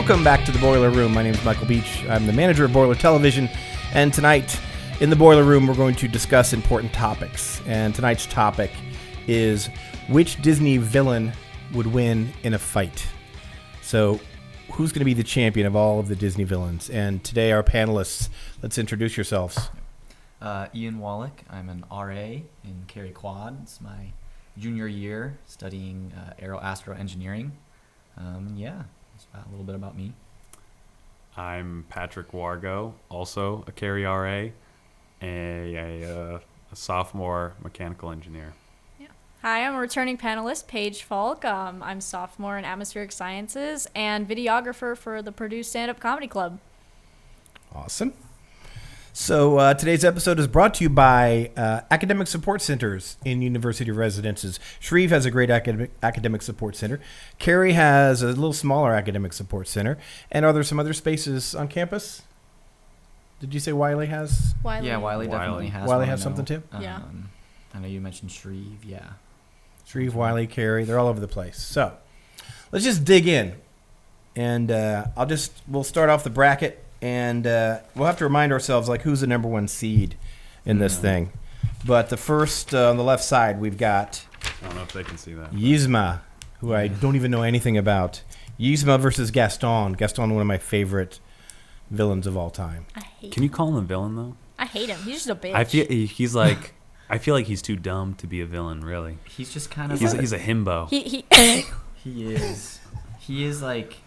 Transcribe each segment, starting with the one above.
Welcome back to the Boiler Room. My name is Michael Beach. I'm the manager of Boiler Television, and tonight in the Boiler Room we're going to discuss important topics. And tonight's topic is which Disney villain would win in a fight. So who's going to be the champion of all of the Disney villains? And today our panelists, let's introduce yourselves. Ian Wallach. I'm an RA in Cary Quad. It's my junior year studying astro engineering. It's a little bit about me. I'm Patrick Wargo, also a Cary RA, a sophomore mechanical engineer. Hi, I'm a returning panelist, Paige Falk. I'm sophomore in atmospheric sciences and videographer for the Purdue Stand-Up Comedy Club. Awesome. So today's episode is brought to you by academic support centers in university residences. Shreve has a great academic support center. Cary has a little smaller academic support center. And are there some other spaces on campus? Did you say Wiley has? Yeah, Wiley definitely has. Wiley has something too? Yeah. I know you mentioned Shreve, yeah. Shreve, Wiley, Cary, they're all over the place. So let's just dig in. And we'll start off the bracket. And we'll have to remind ourselves, like, who's the number one seed in this thing. But the first, on the left side, we've got... I don't know if they can see that. Yzma, who I don't even know anything about. Yzma versus Gaston. Gaston, one of my favorite villains of all time. Can you call him a villain, though? I hate him. He's just a bitch. I feel like he's too dumb to be a villain, really. He's just kind of... He's a himbo. He is. He is like...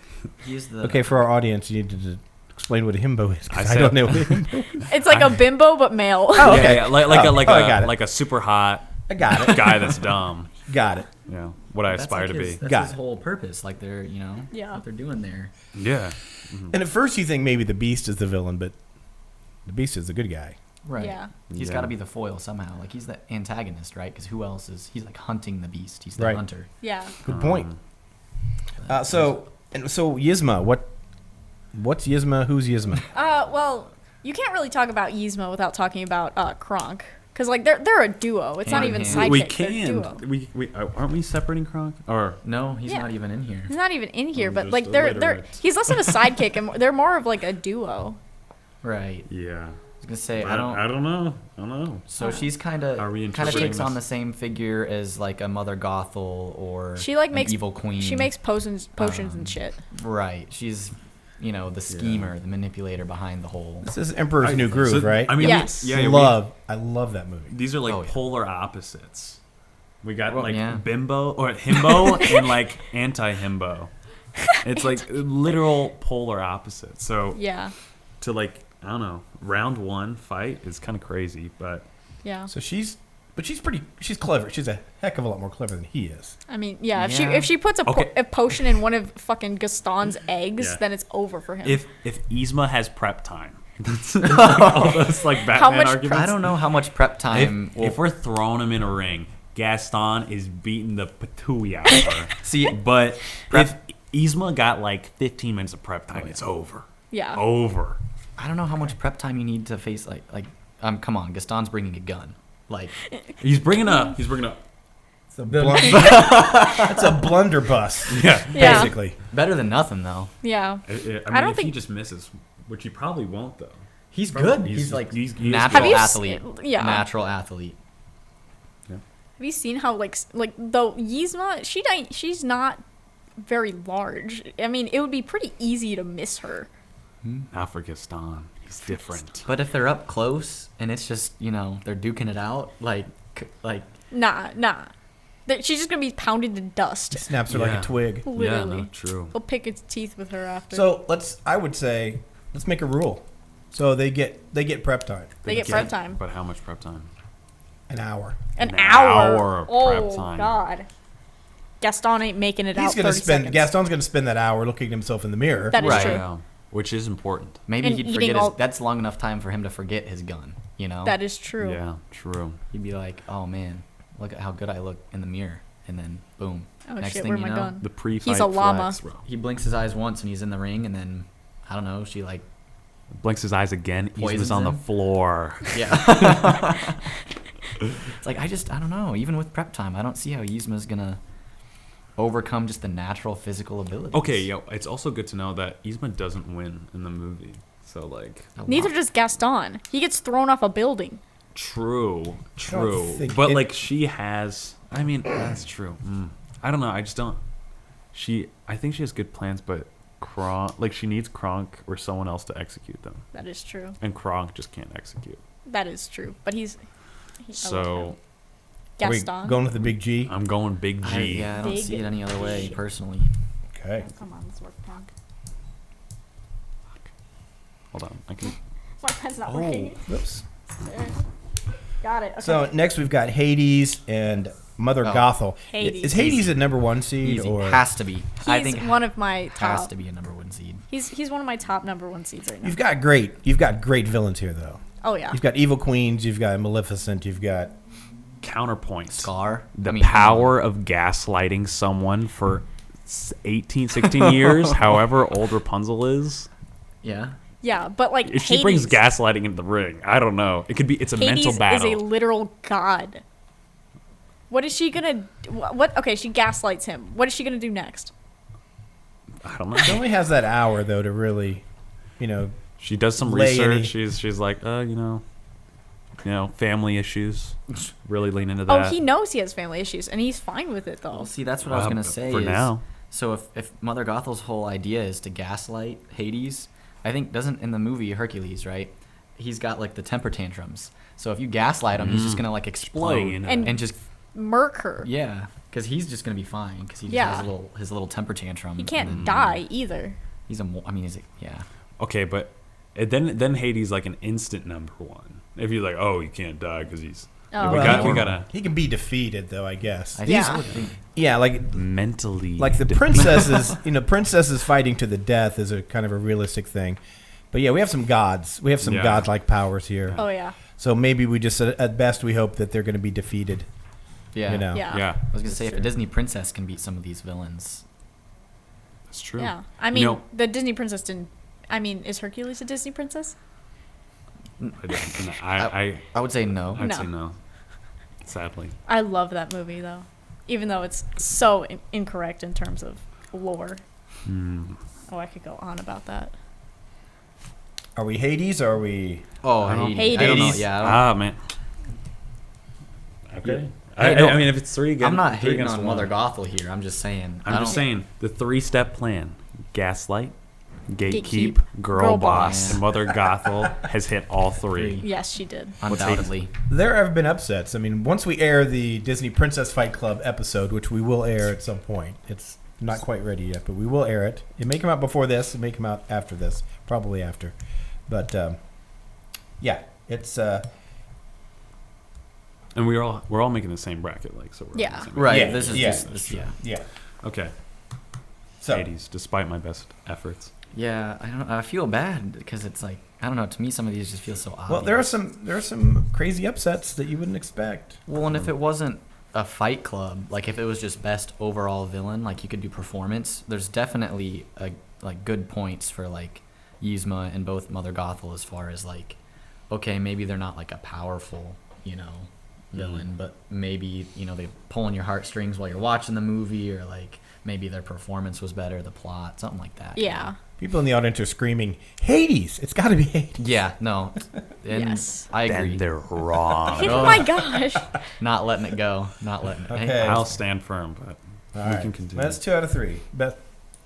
He is the... Okay, for our audience, you need to explain what a himbo is, because I don't know what a himbo is. It's like a bimbo, but male. Oh, okay. Yeah, like a super hot I got it. guy that's dumb. Got it. Yeah, what I aspire to be. That's Got his it. whole purpose. Like, they're, what they're doing there. Yeah. And at first you think maybe the Beast is the villain, but the Beast is the good guy. Right. Yeah. He's Yeah. got to be the foil somehow. Like, he's the antagonist, right? Because who else is... He's, like, hunting the Beast. He's the Right. hunter. Yeah. Good point. So Yzma, what's Yzma? Who's Yzma? Well, you can't really talk about Yzma without talking about Kronk. Because, like, they're a duo. It's not Hand in even hand. sidekick. We They're a can. duo. We aren't we separating Kronk? Or No, he's Yeah. not even in here. He's not even in here, but, just like, they're illiterate. he's less of a sidekick, and they're more of, like, a duo. Right. yeah. I was going to say, I don't know. So she's kind Are we of interpreting takes on the this? same figure as like a Mother Gothel or She, like, an makes... evil queen. She makes potions and shit. Right. She's, the schemer, the manipulator behind the whole. This is Emperor's New Groove, right? I mean, Yes. I love that movie. These are like Oh, yeah. polar opposites. We got Well, like yeah. bimbo or himbo and like anti-himbo. It's like literal polar opposites. So Yeah. to like, I don't know, round one fight is kind of crazy, but Yeah. So she's clever. She's a heck of a lot more clever than he is. I mean, yeah. Yeah. If she puts Okay. a potion in one of fucking Gaston's eggs, Yeah. then it's over for him. if Yzma has prep time, that's all those like Batman much arguments. I don't know how much prep time. If we're throwing him in a ring, Gaston is beating the patooey out of her. See, But if Yzma got like 15 minutes of prep time, it's over. yeah. Over. I don't know how much prep time you need to face come on, Gaston's bringing a gun. Like, He's bringing a. It's a blunderbuss, Yeah. Yeah. basically. better than nothing though. Yeah. I mean, I don't if he think- just misses, which he probably won't, though. He's good. He's like he's natural Have you athlete. yeah. Natural athlete. Have you seen how like though Yzma, she's not very large. I mean, it would be pretty easy to miss her. Not for Gaston. He's different. But if they're up close and it's just they're duking it out, like Nah. She's just gonna be pounded to dust. Snaps her like Yeah. a twig. Literally. Yeah, no, true. He'll pick its teeth with her after. So let's make a rule. So they get prep time. they get prep time. But how much prep time? An hour. An hour hour. of Oh prep time. God. Gaston ain't making it out. He's gonna 30 spend. seconds. Gaston's gonna spend that hour looking at himself in the mirror. That is Right. true. Yeah, which is important. maybe And he'd eating forget all- that's long enough time for him to forget his gun. That is true. Yeah, true. He'd be like, oh man, look at how good I look in the mirror, and then boom. Oh Next shit, thing where you my know, gun? The pre-fight He's a llama. flex, bro. He blinks his eyes once and he's in the ring, and then I don't know, she like Blinks his eyes again. Poisons Yzma's on the him. floor. yeah. It's like I don't know. Even with prep time, I don't see how Yzma's gonna overcome just the natural physical abilities. Okay, it's also good to know that Yzma doesn't win in the movie. So, like... Neither does Gaston. He gets thrown off a building. True. think But, it- like, she has... I mean, that's true. I don't know. I just don't... I think she has good plans, but she needs Kronk or someone else to execute them. That is true. And Kronk just can't execute. That is true. But I love So... him. Are we Gaston. going with the big G? I'm going Big G. I don't Big see it any other way, G. personally. Okay. Come on, let's work, Punk. Hold on. I can... My pen's not working. Whoops. There. Got it. Okay. So next we've got Hades and Mother Gothel. Hades. Is Hades a number 1 seed Easy. or Has to be. I He's think one of my top. has to be a number 1 seed. He's one of my top number 1 seeds right now. You've got great villains here though. Oh yeah. You've got evil queens, you've got Maleficent, you've got Counterpoint. Scar. The power of gaslighting someone for 18, 16 years, however old Rapunzel is. Yeah. Yeah, but like If she Hades, brings gaslighting into the ring, I don't know. It's a Hades mental battle. is a literal god. What is she gonna? What? Okay, she gaslights him. What is she gonna do next? I don't she know. only has that hour though to really, She does some Lay research. any- She's like, family issues. Really lean into that. Oh, he knows he has family issues, and he's fine with it though. Well, see, that's what I was gonna say. For is, now. So if Mother Gothel's whole idea is to gaslight Hades, I think doesn't in the movie Hercules, right? He's got like the temper tantrums. So if you gaslight him, he's just gonna like explode Playing into And- and just Murk her. yeah, because he's just gonna be fine because he just Yeah. has his little temper tantrum. He can't and then die either. He's yeah. Okay, but then Hades like an instant number 1. If you're like, oh, he can't die because he's Oh, we yeah. gotta he can be defeated though, I guess. I Yeah. think so, I think- Yeah, like mentally the princesses, princesses fighting to the death is a kind of a realistic thing. But yeah, we have some gods. We have some Yeah. godlike powers here. Oh yeah. So maybe we just, at best, we hope that they're going to be defeated. yeah. You know. Yeah. Yeah, I was gonna say if true. a Disney princess can beat some of these villains, that's true. Yeah. I mean, You know- the Disney princess didn't. I mean, is Hercules a Disney princess? I I would say no. I'd No. say no. Sadly. I love that movie though, even though it's so incorrect in terms of lore. Oh, I could go on about that. Are we Hades or are we... Oh, I don't- Hades. I don't know. Hades. Yeah. I don't- Man. Okay. Hey, no, I mean, if it's 3 against I'm not three hating against on one. Mother Gothel here. I'm just saying. I'm just saying the 3-step plan: gaslight, gatekeep, Gatekeep, girl girl boss, boss. and Mother Gothel has hit all 3. Yes, she did. Undoubtedly. There have been upsets. I mean, once we air the Disney Princess Fight Club episode, which we will air at some point, it's not quite ready yet, but we will air it. It may come out before this. It may come out after this. Probably after. But, yeah, it's... And we're all making the same bracket, like so. We're all in Yeah. the same Right. Yeah, This is yeah, just this. Yeah. yeah. Okay. So, Hades, despite my best efforts. Yeah. I don't. I feel bad because it's like I don't know. To me, some of these just feel so obvious. well, there are some crazy upsets that you wouldn't expect. Well, and if it wasn't a fight club, like if it was just best overall villain, like you could do performance. There's definitely like good points for like Yzma and both Mother Gothel as far as like, okay, maybe they're not like a powerful, villain, but maybe they're pulling your heartstrings while you're watching the movie, or like maybe their performance was better, the plot, something like that. Yeah. People in the audience are screaming, Hades! It's got to be Hades. Yeah. No. And Yes. I agree. Then they're wrong. Oh my gosh. Not letting it go. Not letting it. Okay. I'll stand firm, but All we right. can continue. That's 2 out of 3. But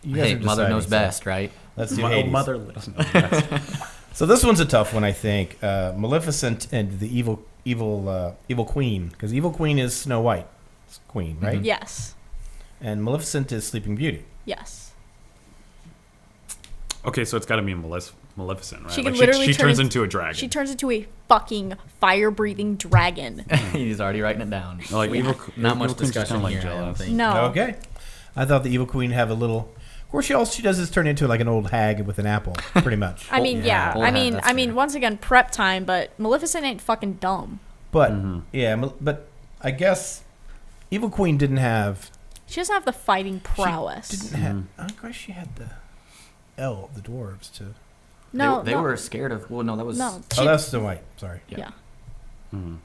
you guys Hey, are mother deciding, knows so best, right? Let's do Hades. Mother doesn't know best. So this one's a tough one, I think. Maleficent and the evil queen, because evil queen is Snow White, queen, right? Mhm. Yes. And Maleficent is Sleeping Beauty. Yes. Okay, so it's got to be Maleficent, right? She Like can literally she turn turns in- into a dragon. She turns into a fucking fire-breathing dragon. He's already writing it down. Like We- evil, not much evil Queen's just discussion kinda here. I don't jealous. think. No. Okay. I thought the evil queen have a little. Of course, all she does is turn into like an old hag with an apple, pretty much. I mean, yeah. yeah. Old I hat, mean, that's I mean, fair. once again, prep time. But Maleficent ain't fucking dumb. But Mhm. yeah, but I guess evil queen didn't have. She doesn't have the fighting prowess. Didn't have. I guess she had the dwarves too. No, they no, were scared of. Well, no, that was. no. Oh, that's Snow White. Sorry. Yeah. Mhm.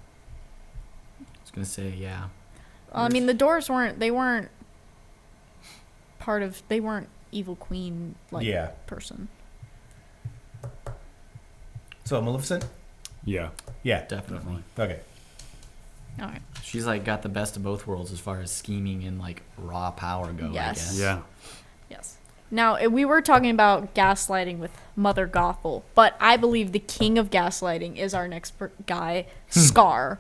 I was gonna say yeah. I mean, the dwarves weren't. They weren't. part of. They weren't evil queen person. So Maleficent? Yeah. Yeah. Definitely. Okay. All right. She's like got the best of both worlds as far as scheming and like raw power go. Yes. I guess. Yeah. Yes. Now, we were talking about gaslighting with Mother Gothel, but I believe the king of gaslighting is our next guy, Scar.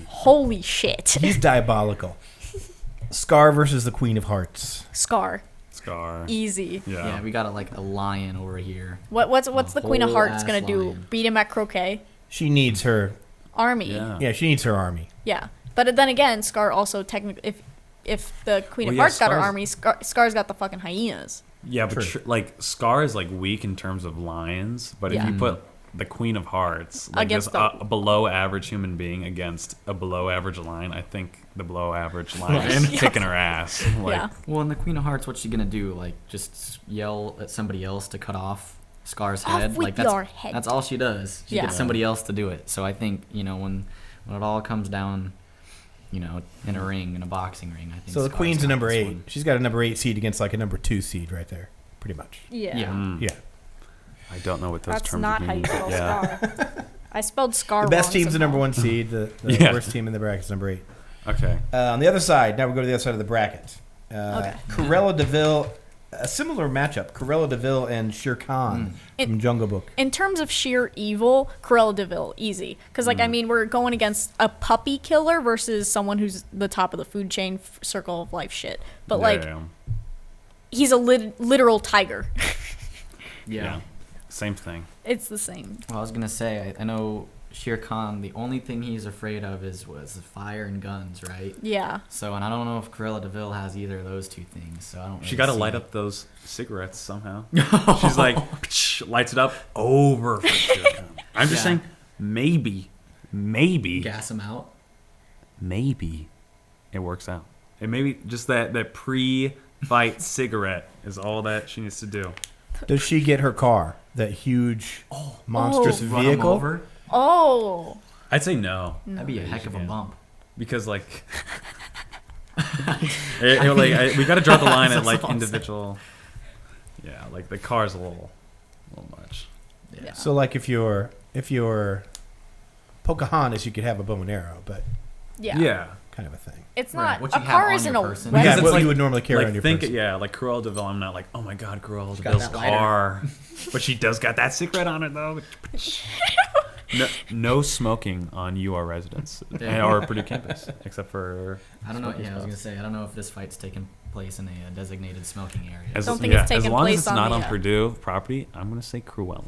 Holy shit. He's diabolical. Scar versus the Queen of Hearts. Scar. Easy. Yeah, we got a lion over here. What's the Queen of Hearts gonna do? lion. Beat him at croquet? She needs her. Army. Yeah, she needs her army. Yeah. But then again, Scar also technically, if the Queen of Hearts got her army, Scar's got the fucking hyenas. Yeah, but Scar is like weak in terms of lions, but if you put the Queen of Hearts like Against this a below average human being against a below average lion, I think the below average lion is kicking her ass. Like, Well, in the Queen of Hearts, what's she gonna do? Like just yell at somebody else to cut off Scar's head? With Like that's your head. that's all she does. She gets somebody else to do it. So I think when it all comes down, in a ring, in a boxing ring, I think. So the Scar's Queen's a got number this 8. one. She's got a number 8 seed against like a number 2 seed right there, pretty much. Yeah. Yeah. I don't know what those That's terms not mean. how you spell Yeah. Scar. I spelled Scar The best wrong team's the number somehow. 1 seed. The Yeah. worst team in the bracket is number 8. Okay. On the other side, now we go to the other side of the bracket. Okay. Cruella DeVille, a similar matchup. Cruella DeVille and Shere Khan from Jungle Book. In terms of sheer evil, Cruella DeVille, easy. Because, we're going against a puppy killer versus someone who's the top of the food chain, circle of life shit. But, he's a literal tiger. Yeah. Same thing. It's the same. Well, I was gonna say, I know Shere Khan. The only thing he's afraid of was fire and guns, right? Yeah. So, and I don't know if Cruella DeVille has either of those two things. So I don't. She really got to see light it. up those cigarettes somehow. She's like, lights it up over for Shere Khan. I'm just saying, maybe Gas him out. maybe it works out. And maybe just that pre-fight cigarette is all that she needs to do. Does she get her car? That huge, monstrous Run him vehicle? over. Oh. I'd say no. That'd be a heck of a bump. Because we got to draw the line at like individual. Yeah, like the car's a little much. Yeah. So like if you're Pocahontas, you could have a bow and arrow, but Yeah. kind of a thing. It's Right, not. what A you have car on isn't your a person. Yeah, it's what like- you would normally carry on your person. Yeah, like Cruella DeVille. I'm not like, oh my god, Cruella got DeVille's that lighter. car, but she does got that cigarette on her though. No smoking on UR residents or Purdue campus, except for. I don't know. smoking Yeah, I was spots. gonna say I don't know if this fight's taking place in a designated smoking area. As, Don't think it's as taking long as place it's on not the, on uh, Purdue property, I'm gonna say Cruella.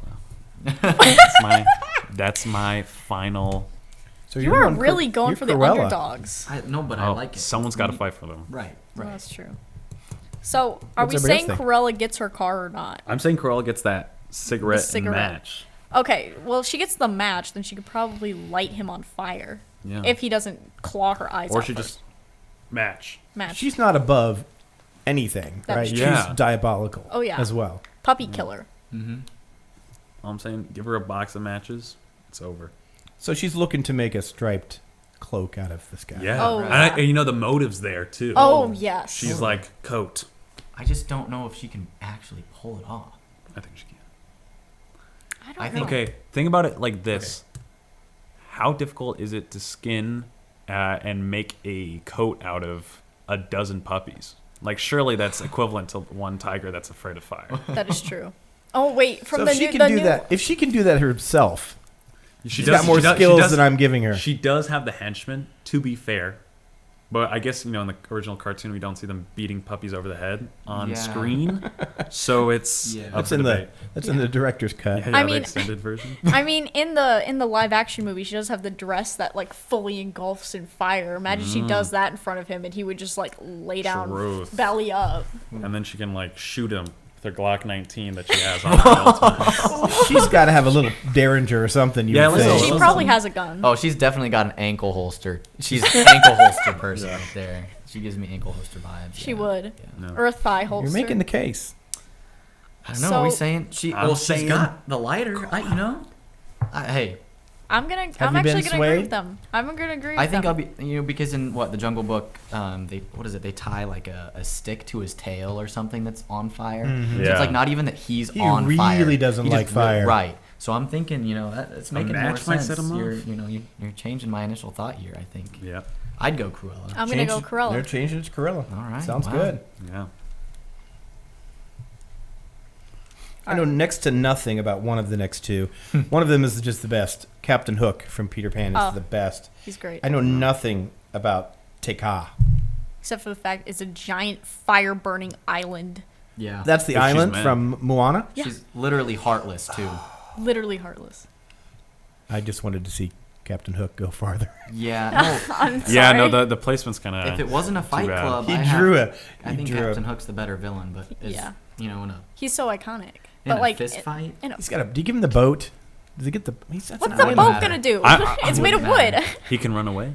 That's my final. So You are on really Cru- going you're for the Cruella. underdogs. No, but I like it. Someone's got to fight for them. Right. Well, Right. that's true. So, are What's we everybody saying else think? Cruella gets her car or not? I'm saying Cruella gets that cigarette, cigarette. match. Okay, well, if she gets the match, then she could probably light him on fire. Yeah. If he doesn't claw her eyes or out she first. just match. Match. She's not above anything, That's right? true. Yeah. She's diabolical. Oh, yeah. As well. Puppy killer. Mm-hmm. All I'm saying, give her a box of matches. It's over. So she's looking to make a striped cloak out of this guy. Yeah. Oh, And yeah. the motive's there too. Oh, yes. She's like coat. I just don't know if she can actually pull it off. I think she can. I don't I know. think- Okay, think about it like this. How difficult is it to skin and make a coat out of a dozen puppies? Like, surely that's equivalent to one tiger that's afraid of fire. That is true. Oh, wait. From So the if she new, can the do new, that, if she can do that herself, She's she's got more skills than I'm giving her. She does have the henchmen, to be fair. But I guess, in the original cartoon, we don't see them beating puppies over the head on Yeah. screen. So it's Yeah. up That's for in debate. the director's cut. Yeah, I the mean- extended version. I mean, in the live action movie, she does have the dress that like fully engulfs in fire. Imagine she does that in front of him, and he would just like lay down, Truth. belly up. And then she can, shoot him with her Glock 19 that she has on her at all times. She's got to have a little derringer or something. You Yeah, would let's- think. She let's- probably has a gun. Oh, she's definitely got an ankle holster. She's an ankle holster person right there. She gives me ankle holster vibes. She yeah. would. Yeah. No. Or a thigh holster. You're making the case. I don't know. Are we So- saying she? I'm Well, saying she's got the lighter. Hey, I'm actually gonna agree with them. I'm gonna agree. I with think them. I'll be, because in the Jungle Book, they tie like a stick to his tail or something that's on fire. Mm-hmm. So Yeah. it's like not even that he's He on fire. really doesn't He like just fire. Right. So I'm thinking, it's making more match might sense. set him You're, off. you're changing my initial thought here. I think Yeah. I'd go Cruella. I'm gonna go They're Cruella. changing it to Cruella. All right, Sounds wow. good. Yeah. I know next to nothing about one of the next two. One of them is just the best. Captain Hook from Peter Pan is Oh. the best. He's great. I know nothing about Tekka. Except for the fact it's a giant fire burning island. Yeah. That's the If she's island mad. from Moana. Yeah. She's literally heartless too. Literally heartless. I just wanted to see Captain Hook go farther. Yeah. No. I'm sorry. Yeah, no, the placement's kind of. If it wasn't a Fight bad. Club, He I drew have, it. I think Captain Hook's the better villain, but is, Yeah. in a He's so iconic. in But a like fist fight. He's got a. Do you give him the boat? Does he get the? He's that's What's an the island. boat matter. gonna do? I It's made of wouldn't wood. matter. He can run away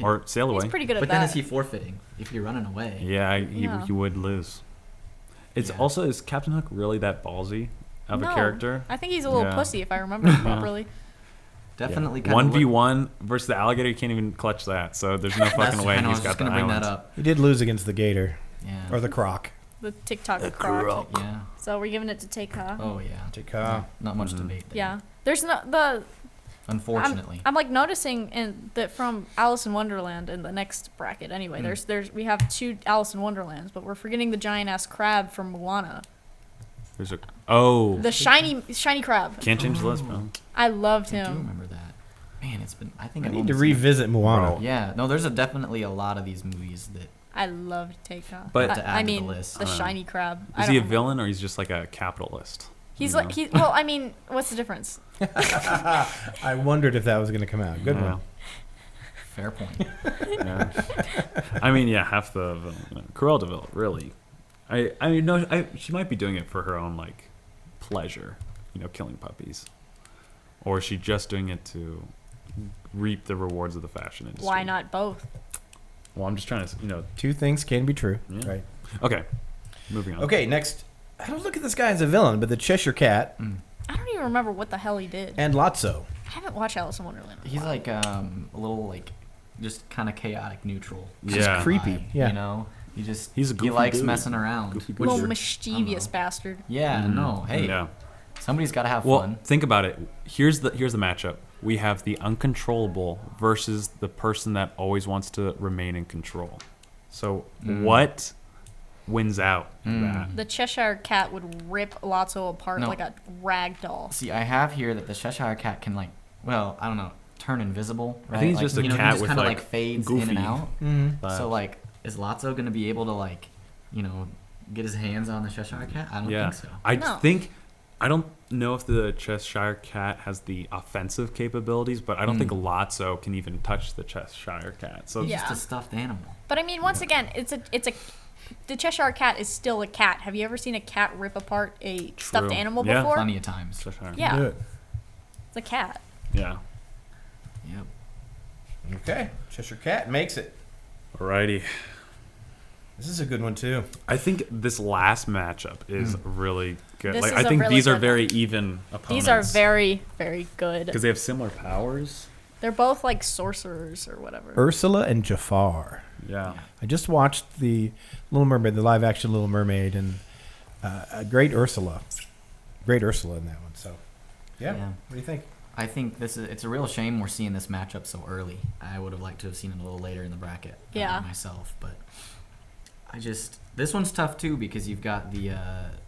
or sail away. He's pretty good at But that. then is he forfeiting if you're running away? Yeah, Yeah. you would lose. It's Yeah. also, is Captain Hook really that ballsy of No. a character? I think he's a little Yeah. pussy if I remember properly. Definitely. Yeah. 1v1 versus the alligator, you can't even clutch that. So there's no fucking way I know, I he's was got just the gonna bring island. that up. He did lose against the gator Yeah. or the croc. The TikTok croc. Yeah. So we're giving it to Tekka. Oh yeah. Tekka. Not much debate there. Yeah. There's no the. Unfortunately. I'm like noticing that from Alice in Wonderland in the next bracket. Anyway, we have 2 Alice in Wonderlands, but we're forgetting the giant ass crab from Moana. There's a The shiny crab. can't change the list, bro. I loved I do him. remember that. Man, it's been. I think I I've need only to seen- revisit Moana. Bro. Yeah. No, there's definitely a lot of these movies that. I loved Tekka. But- To I add to the mean, list. the shiny crab. I Is he a don't know. villain or he's just like a capitalist? He's You like know? well, I mean, what's the difference? I wondered if that was going to come out. Good Yeah. one. Fair point. Yeah. I mean, yeah, half the villain. Cruella de Vil, really. I mean, no, she might be doing it for her own like pleasure, killing puppies, or is she just doing it to reap the rewards of the fashion industry? Why not both? Well, I'm just trying to, Two things can be true. Yeah. Right. Okay, moving on. Okay, next. I don't look at this guy as a villain, but the Cheshire Cat I don't even remember what the hell he did. and Lotso. I haven't watched Alice in Wonderland. in a He's while. like a little like just kind of chaotic neutral. Yeah. creepy. vibe, Yeah. He's He's a he goofy likes dude. messing around. Goofy which- little Sure. mischievous I don't bastard. yeah, no. Hey, Yeah. somebody's got to have Well, fun. think about it. Here's the matchup. We have the uncontrollable versus the person that always wants to remain in control. So what wins out in that? The Cheshire Cat would rip Lotso apart No. like a rag doll. See, I have here that the Cheshire Cat can like, well, I don't know, turn invisible. Right? I think he's like, just a he cat just with, kinda, like, fades goofy. in and out. But- So like, is Lotso gonna be able to like, get his hands on the Cheshire Cat? I don't yeah. think so. I don't know if the Cheshire Cat has the offensive capabilities, but I don't think Lotso can even touch the Cheshire Cat. So He's Yeah. just a stuffed animal. But I mean, once again, the Cheshire Cat is still a cat. Have you ever seen a cat rip apart a stuffed True. animal Yeah. before? Plenty of times. Cheshire. Yeah. Do it. It's a cat. Yeah. Yep. Okay. Cheshire Cat makes it. Alrighty. This is a good one, too. I think this last matchup is really good. This like is I a think really these are good very even opponents. These are very, very good. because they have similar powers. They're both like sorcerers or whatever. Ursula and Jafar. Yeah. I just watched the Little Mermaid, the live action Little Mermaid, and a great Ursula. Great Ursula in that one. So, yeah. Yeah. What do you think? I think it's a real shame we're seeing this matchup so early. I would have liked to have seen it a little later in the bracket. Yeah. Myself, but this one's tough too because you've got the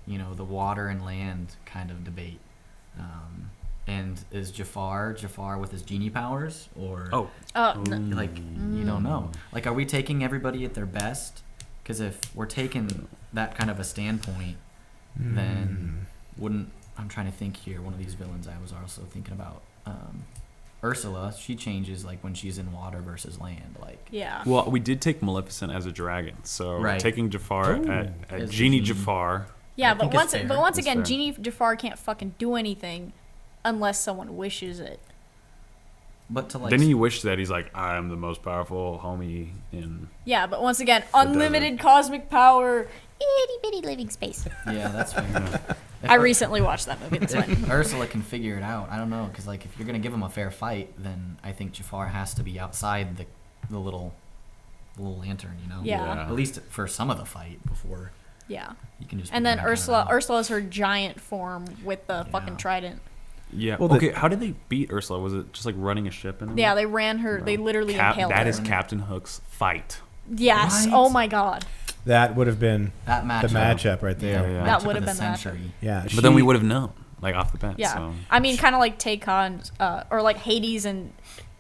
the water and land kind of debate. And is Jafar with his genie powers or Oh. like you don't know. Like, are we taking everybody at their best? Because if we're taking that kind of a standpoint, then wouldn't I'm trying to think here. One of these villains I was also thinking about. Ursula, she changes like when she's in water versus land. Like, Yeah. Well, we did take Maleficent as a dragon, so Right. taking Jafar at As the Genie genie. Jafar. Yeah, I but think it's fair. once It's again, fair. Genie Jafar can't fucking do anything unless someone wishes it. but to like Didn't he wish that he's like, I'm the most powerful homie in? Yeah, but once again, unlimited cosmic power, itty bitty living space. yeah, that's fair. I recently watched that movie. That's fine. If Ursula can figure it out, I don't know, because like if you're gonna give him a fair fight, then I think Jafar has to be outside the little lantern, you know. Yeah. At least for some of the fight before Yeah. you can just. And be then back in Ursula the house. is her giant form with the fucking trident. Yeah. Well, Okay. How did they beat Ursula? Was it just like running a ship in? Yeah, they ran her. They literally impaled That her. is Captain Hook's fight. Yes. Right? Oh my god. That would have been That matchup. the matchup right there. Yeah. That Matchup would of have the been the century. Yeah, But then we would have known, like off the bat. Yeah. So. I mean, kind of like Tay-Khan, or like Hades and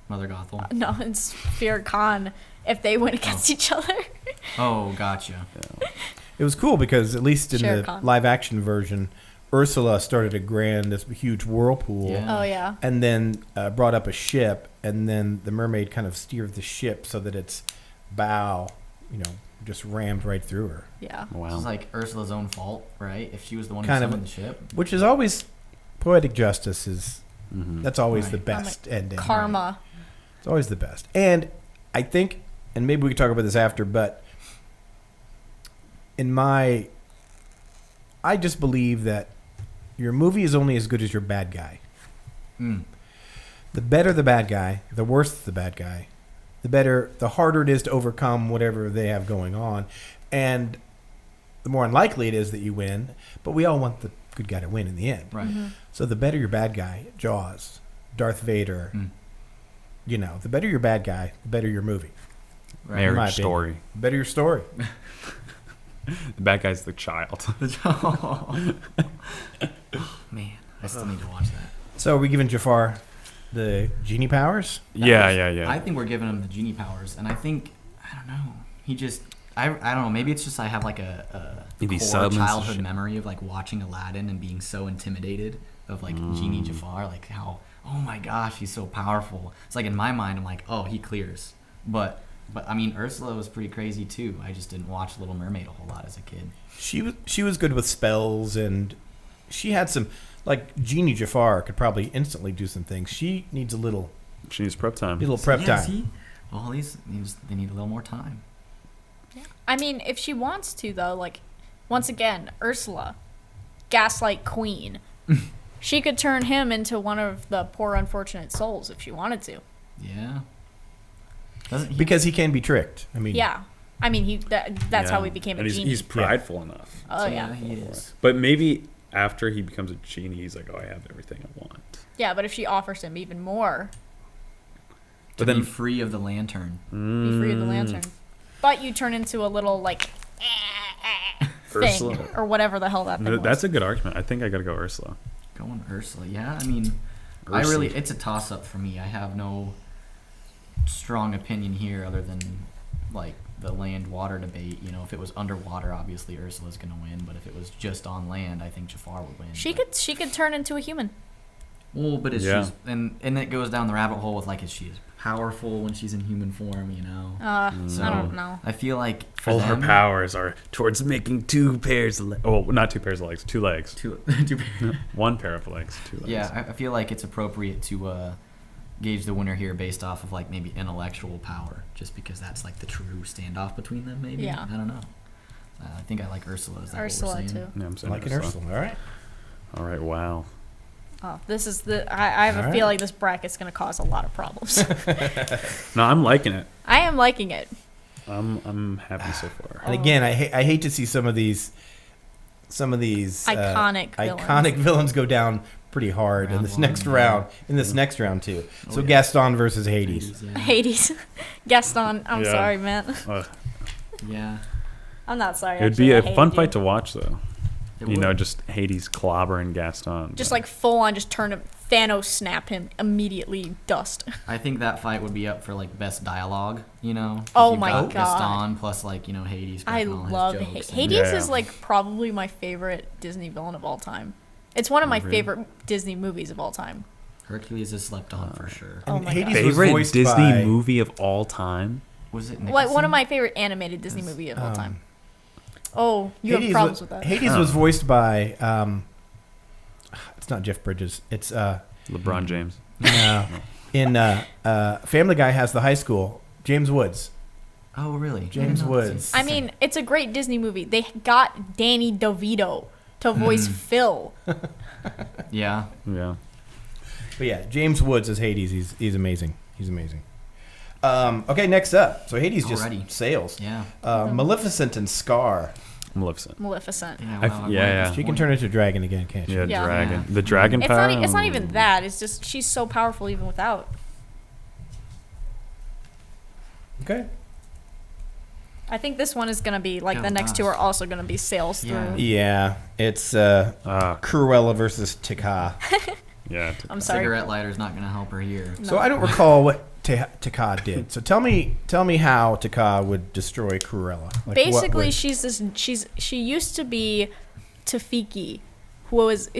Mother Gothel. no, and Sphere Khan if they went against each other. Oh, gotcha. It was cool because at least in Shere the Khan. live action version, Ursula started this huge whirlpool, Yeah. Oh yeah. and then brought up a ship, and then the mermaid kind of steered the ship so that its bow, just rammed right through her. Yeah. Wow. It's like Ursula's own fault, right? If she was the one who Kind of. summoned the ship. Which is always poetic justice is Mhm. that's always Right. the best ending. Karma. It's always the best. And I think, and maybe we can talk about this after, but I just believe that your movie is only as good as your bad guy. Mm. The better the bad guy, the worse the bad guy, the harder it is to overcome whatever they have going on, and the more unlikely it is that you win. But we all want the good guy to win in the end. Right. So the better your bad guy, Jaws, Darth Vader, Mm. the better your bad guy, the better your movie. Right. In my Marriage opinion. story. The better your story. The bad guy's the child. Man, I still need to watch that. So are we giving Jafar the genie powers? Yeah. I think we're giving him the genie powers, and I think I don't know. He just I don't know. Maybe it's just I have like a Maybe core summons and childhood shit. memory of like watching Aladdin and being so intimidated of like Genie Jafar, like how oh my gosh he's so powerful. It's like in my mind I'm like oh he clears, but I mean Ursula was pretty crazy too. I just didn't watch Little Mermaid a whole lot as a kid. She was good with spells, and she had some, like Genie Jafar could probably instantly do some things. She needs a little She needs prep time. prep time. See? Well, at least they need a little more time. I mean, if she wants to, though, like, once again, Ursula, gaslight queen. She could turn him into one of the poor, unfortunate souls if she wanted to. Yeah. Doesn't he? Because he can be tricked. I mean, Yeah. I mean, that's how he became a and genie. he's prideful enough. Oh, yeah, yeah. he is. But maybe after he becomes a genie, he's like, oh, I have everything I want. Yeah, but if she offers him even more, To But then be free of the lantern. be free of the lantern. But you turn into a little, like, thing. Ursula. Or whatever the hell that thing was. That's a good argument. I think I got to go Ursula. Going Ursula, yeah. I mean, it's a toss up for me. I have no strong opinion here other than like the land water debate. You know, if it was underwater, obviously Ursula's gonna win. But if it was just on land, I think Jafar would win. She But- could turn into a human. Well, but is Yeah. she's and it goes down the rabbit hole with like is she as powerful when she's in human form? You know. So I don't know. I feel like for All them, her powers are towards making two pairs of legs. Oh, not two pairs of legs, two legs. Two, One pair of legs, two legs. yeah, I feel like it's appropriate to gauge the winner here based off of like maybe intellectual power, just because that's like the true standoff between them. Maybe Yeah. I don't know. I think I like Ursula. Is that Ursula, what we're saying? too. Yeah, I'm saying like an Ursula. All right. All right, wow. Oh, this is I have a Alright. feel like this bracket's going to cause a lot of problems. No, I'm liking it. I am liking it. I'm happy so far. And again, I hate to see some of these Iconic villains go down pretty hard in Round this one, next yeah. round. In this next round too. So yeah. Gaston versus Hades. Yeah. Hades. Gaston, I'm Yeah. sorry, man. Yeah. I'm not sorry. It would actually, be I a hated fun you. fight to watch, though. It You know, would. just Hades clobbering Gaston. Just like full on, just turn him, Thanos snap him immediately, dust. I think that fight would be up for like best dialogue. You know. 'Cause Oh you've my got God. Gaston plus like Hades. I cracking all his love jokes and- Hades. Yeah. Is like probably my favorite Disney villain of all time. It's one of my Really? favorite Disney movies of all time. Hercules is slept on for sure. Oh And my Hades God. was favorite voiced Disney by- movie of all time. Was it Like Nicholson? one of my favorite animated Disney movie of all time. Um, Oh, you have problems with that. Hades was voiced by it's not Jeff Bridges. It's LeBron James. no. In Family Guy has the high school. James Woods. Oh really? James I didn't know Woods. I mean, it's a great Disney movie. They got Danny DeVito to voice Phil. Yeah. Yeah. But yeah, James Woods as Hades. He's amazing. He's amazing. Okay, next up. So Hades Already. just sails. Yeah. Maleficent and Scar. Maleficent. Yeah. Yeah. She can turn into a dragon again, can't she? Yeah, Yeah. dragon. Yeah. The dragon It's power. not. It's not even that. It's just she's so powerful even without. Okay. I think this one is gonna be like Oh, the next two gosh. are also gonna be sails Yeah. through. Yeah, it's Cruella versus Taka. Yeah. I'm sorry. Cigarette lighter's not gonna help her here. So I don't recall what Taka did. So tell me how Taka would destroy Cruella. Like, Basically, what she used to be Tafiki, who is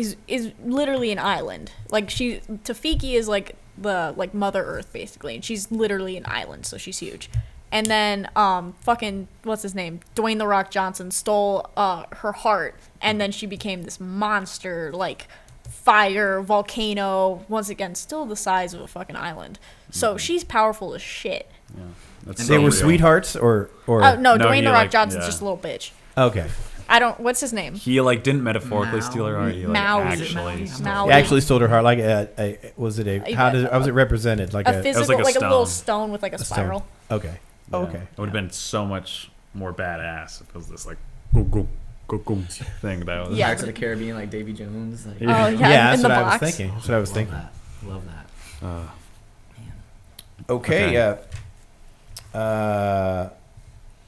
literally an island. Like Tafiki is like the Mother Earth basically, and she's literally an island, so she's huge. And then fucking what's his name? Dwayne the Rock Johnson stole her heart, and then she became this monster like fire volcano. Once again, still the size of a fucking island. So she's powerful as shit. Yeah. That's And they so were real. sweethearts or Oh no, No, Dwayne he, the Rock like, Johnson's yeah. just a little bitch. okay. I don't. What's his name? He like didn't metaphorically steal her heart. He like Maui. actually. Is it Maui? He actually stole her heart. Like was it how was it represented? Like A physical, like a little stone. stone with like a stone. spiral. Okay. Oh, okay. It would have been so much more badass if it was this like go thing that was. Yeah. Pirates of the Caribbean, like Davy Jones. Like, Oh yeah, Yeah, in that's the what I box. was thinking. That's what I was thinking. Love that. Man. Okay.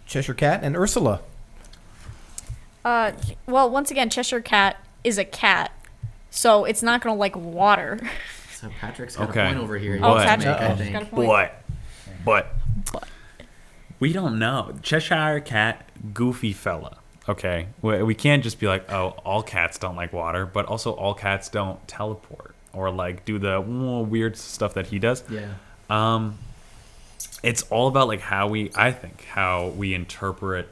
Cheshire Cat and Ursula. Well, once again, Cheshire Cat is a cat, so it's not gonna like water. So Patrick's got Okay. a point over here. Oh, He Patrick- has to make, I Uh-oh. think. Got a point. But But. we don't know. Cheshire Cat, goofy fella. Okay, we can't just be like, oh, all cats don't like water, but also all cats don't teleport or like do the weird stuff that he does. Yeah. It's all about like how we interpret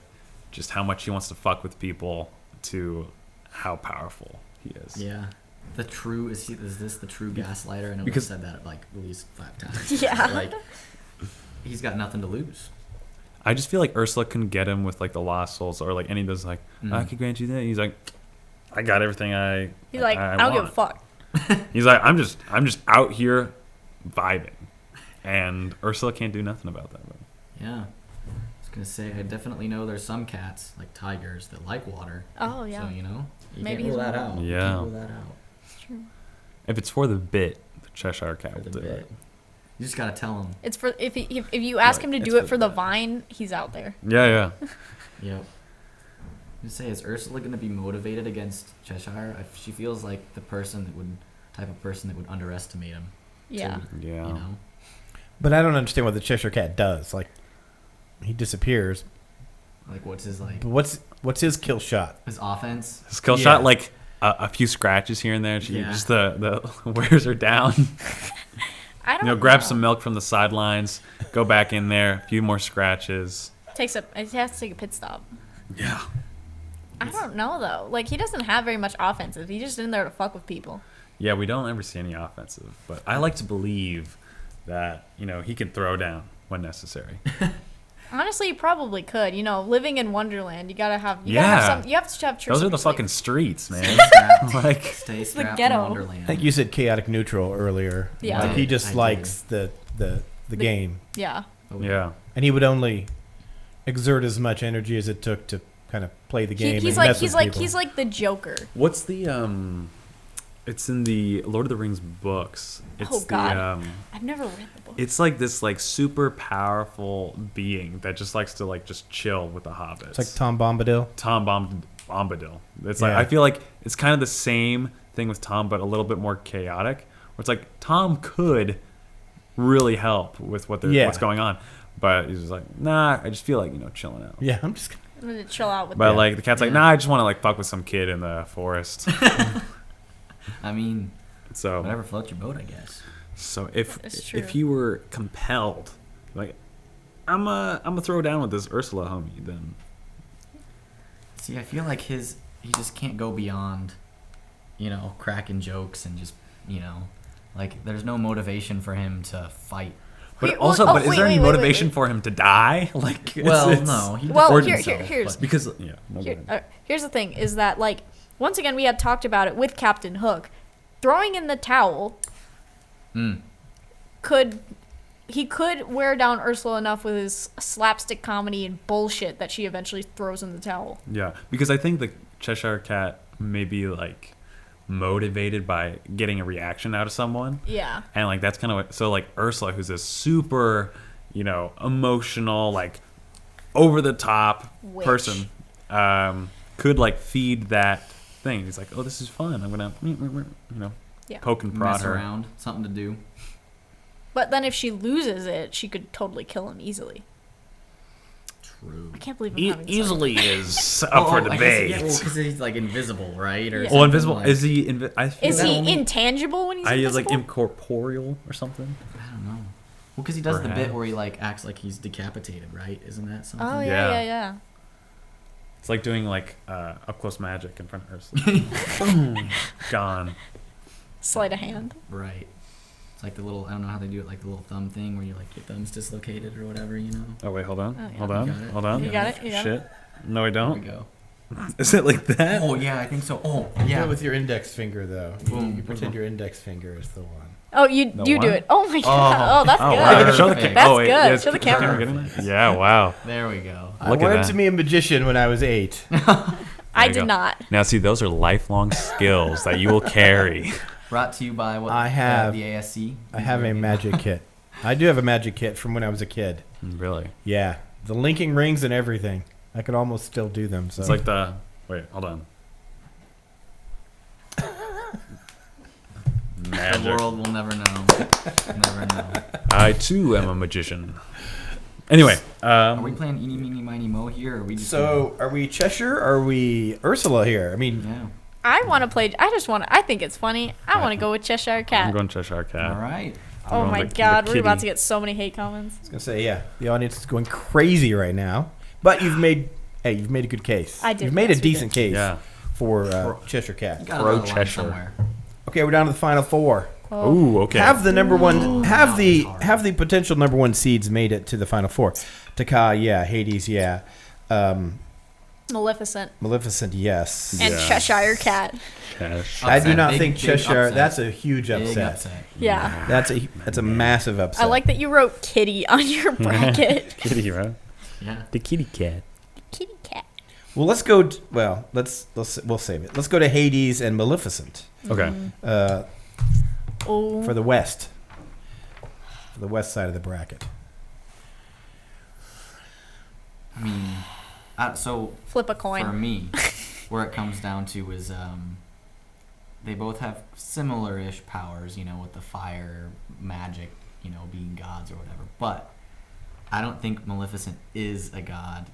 just how much he wants to fuck with people to how powerful he is. Yeah. Is this the true gaslighter? I know Because- we've said that like at least 5 times. Yeah. Like, he's got nothing to lose. I just feel like Ursula can get him with like the lost souls or like any of those like I could grant you that. He's like, I got everything I. He's like, I don't give a fuck. He's like, I'm just out here vibing, and Ursula can't do nothing about that. Yeah. I was gonna say I definitely know there's some cats like tigers that like water. Oh yeah. So you Maybe can't he's rule that one of out. them. You Yeah. can't rule that out If it's for the bit, the Cheshire Cat for will the do bit. it. You just gotta tell him. It's for if you ask Right, him to it's do for it for the the- vine, he's out there. Yeah. Yep. You say, is Ursula gonna be motivated against Cheshire? She feels like the type of person that would underestimate him. Yeah. too, Yeah. You know. But I don't understand what the Cheshire Cat does. Like, he disappears. Like what's his like But what's his kill shot? his offense? Skill Yeah. shot like a few scratches here and there. She Yeah. just the wears her down. I don't Grab know. some milk from the sidelines, go back in there, a few more scratches. It has to take a pit stop. Yeah. I don't know though. Like he doesn't have very much offensive. He's just in there to fuck with people. Yeah, we don't ever see any offensive, but I like to believe that he can throw down when necessary. Honestly, you probably could. Living in Wonderland, you gotta have. You Yeah. have to have tricks. Those are up the your sleeve. fucking streets, man. Strapped. Like, Stay the strapped ghetto. in Wonderland. I think you said chaotic neutral earlier. Yeah. Like he just I likes the game, Yeah. Oh, yeah. and he would only exert as much energy as it took to kind of play the game. He's and like mess he's with like people. he's like the Joker. What's the It's in the Lord of the Rings books. It's Oh, God. the I've never read the book. it's like this like super powerful being that just likes to like just chill with the hobbits. It's like Tom Bombadil. Tom Bombadil. It's like Yeah. I feel like it's kind of the same thing with Tom, but a little bit more chaotic. Where it's like Tom could really help with what's going on, but he's just like, nah. I just feel like chilling out. Yeah, I'm just. I'm gonna chill out with But that. like the cat's like, Yeah. nah. I just want to like fuck with some kid in the forest. I mean, So whatever floats your boat, I guess. So if It's true. if you were compelled, like, I'm a throw down with this Ursula homie, then See, I feel like he just can't go beyond, cracking jokes and just, like there's no motivation for him to fight. but Wait, also, well, but is wait, there any wait, wait, motivation wait. for him to die? Like, Well, no, he Well, defends here- himself, here's- but- because yeah, no, go Here, ahead. here's the thing: is that like once again, we had talked about it with Captain Hook. Throwing in the towel could wear down Ursula enough with his slapstick comedy and bullshit that she eventually throws in the towel. Yeah, because I think the Cheshire Cat may be like motivated by getting a reaction out of someone. Yeah. And like that's kind of what, so like Ursula, who's a super, emotional, like over the top Witch. person, could like feed that thing. He's like, oh, this is fun. I'm gonna, Yeah. poke and prod Mess her. around, something to do. But then if she loses it, she could totally kill him easily. True. I can't believe I'm having Easily is up for debate. Because he's like invisible, right? Or Yeah. Well, invisible. like- Is he? I feel Is that he only- intangible when he's I is invisible? like incorporeal or something. I don't know. Well, because he does the bit Perhaps. where he like acts like he's decapitated, right? Isn't that something? Oh, Yeah. yeah. It's like doing like up close magic in front of Ursula. Boom, gone. Sleight of hand. Right. It's like the little, I don't know how they do it, like the little thumb thing where you like your thumb's dislocated or whatever, Oh wait, hold on, Oh, yeah. hold You on, got it. hold on. You got it? You got Shit. it? No, I There we don't. go. Is it like that? Oh yeah, I think so. Oh Do yeah. it with your index finger, though. Boom. You pretend your index finger is the one. Oh, you The do one? it. Oh my god. Oh, that's Oh good. wow! Show the Perfect. That's oh, wait, good. yes, Show the is camera camera. getting that? Yeah, wow. There we go. I Look at wanted that. to be a magician when I was 8. I There you did go. not. Now see, those are lifelong skills that you will carry. Brought to you by what? I have- the ASC. I have a magic kit. I do have a magic kit from when I was a kid. Really? Yeah, the linking rings and everything. I could almost still do them. So It's like the. Wait, hold on. The Magic. world will never know. Never know. I too am a magician. Anyway, Are we playing Eeny, Meeny, Miny, Mo here, or are we just? So, are we Cheshire or are we Ursula here? I mean, Yeah. I want to play. I think it's funny. I want to go with Cheshire I'm Cat. going Cheshire Cat. All right. I'm Oh going my the god, we're about kitty. to get so many hate comments. I was gonna say, yeah, the audience is going crazy right now. But you've made a good case. I did, You've made yes, a we decent case Yeah. for Cheshire You Cat. got Pro another line Cheshire. somewhere. Okay, we're down to the final 4. Oh, Ooh, okay. Have the number one, have the hard. have the potential number 1 seeds made it to the final 4. Taka, yeah. Hades, yeah. Maleficent Maleficent, yes. and Yeah. Cheshire Cat. Chesh. I do Upset. not Big- think big Cheshire. upset. That's a huge Big upset. upset. Yeah. That's a massive upset. I like that you wrote kitty on your bracket. Kitty, right? Yeah. The kitty cat. Kitty cat. Well, let's go. We'll save it. Let's go to Hades and Maleficent Okay. Oh. for the west. For the west side of the bracket. I mean, so Flip a for coin. me, where it comes down to is they both have similar-ish powers, with the fire, magic, being gods or whatever. But I don't think Maleficent is a god,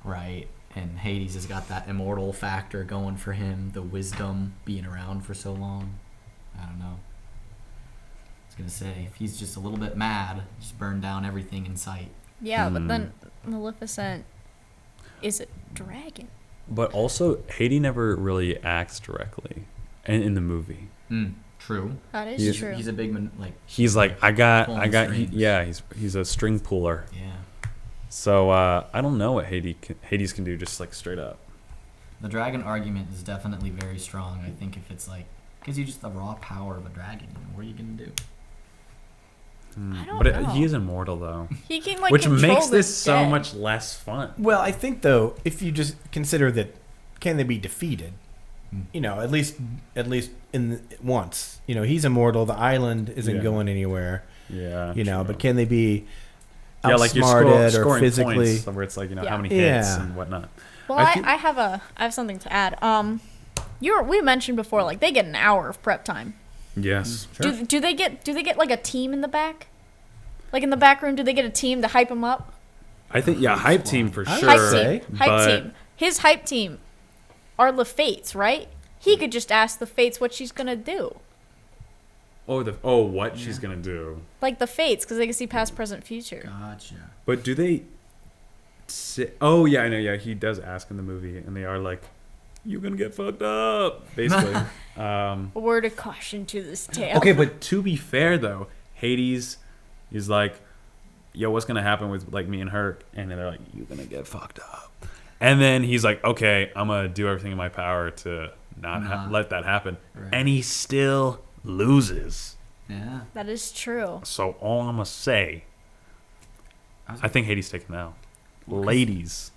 right? And Hades has got that immortal factor going for him, the wisdom being around for so long. I don't know. I was gonna say, if he's just a little bit mad, just burn down everything in sight. Yeah, but then Maleficent is a dragon. But also, Hades never really acts directly in the movie. True. That is He's- true. He's a big He's like, I got, Pulling strings. he's a string puller. Yeah. So I don't know what Hades can do just like straight up. The dragon argument is definitely very strong. I think if it's like, gives you just the raw power of a dragon, what are you gonna do? I don't But know. he is immortal though, He can like which control makes the this so dead. much less fun. Well, I think though, if you just consider that, can they be defeated? Hmm. At least once. He's immortal. The island isn't Yeah. going anywhere. Yeah. But true. can they be like you're outsmarted or scoring physically? points where it's like Yeah. how many hits Yeah. and whatnot. Well, I I, think- I have something to add. We mentioned before, like they get an hour of prep time. Yes. Do they get like a team in the back? Like in the back room, do they get a team to hype him up? I think hype team for I would sure. Hype say. team. Hype but- team. His hype team are the Fates, right? He could just ask the Fates what she's gonna do. What she's gonna do. Like the Fates, because they can see past, present, future. Gotcha. But do they say, oh yeah, I know, yeah, he does ask in the movie and they are like, you're gonna get fucked up, basically. A word of caution to this tale. Okay, but to be fair though, Hades is like, yo, what's gonna happen with like me and her? And then they're like, you're gonna get fucked up. And then he's like, okay, I'm going to do everything in my power to not let that happen. Right. And he still loses. Yeah. That is true. So all I'm going to say, I think Hades taking out. Ladies.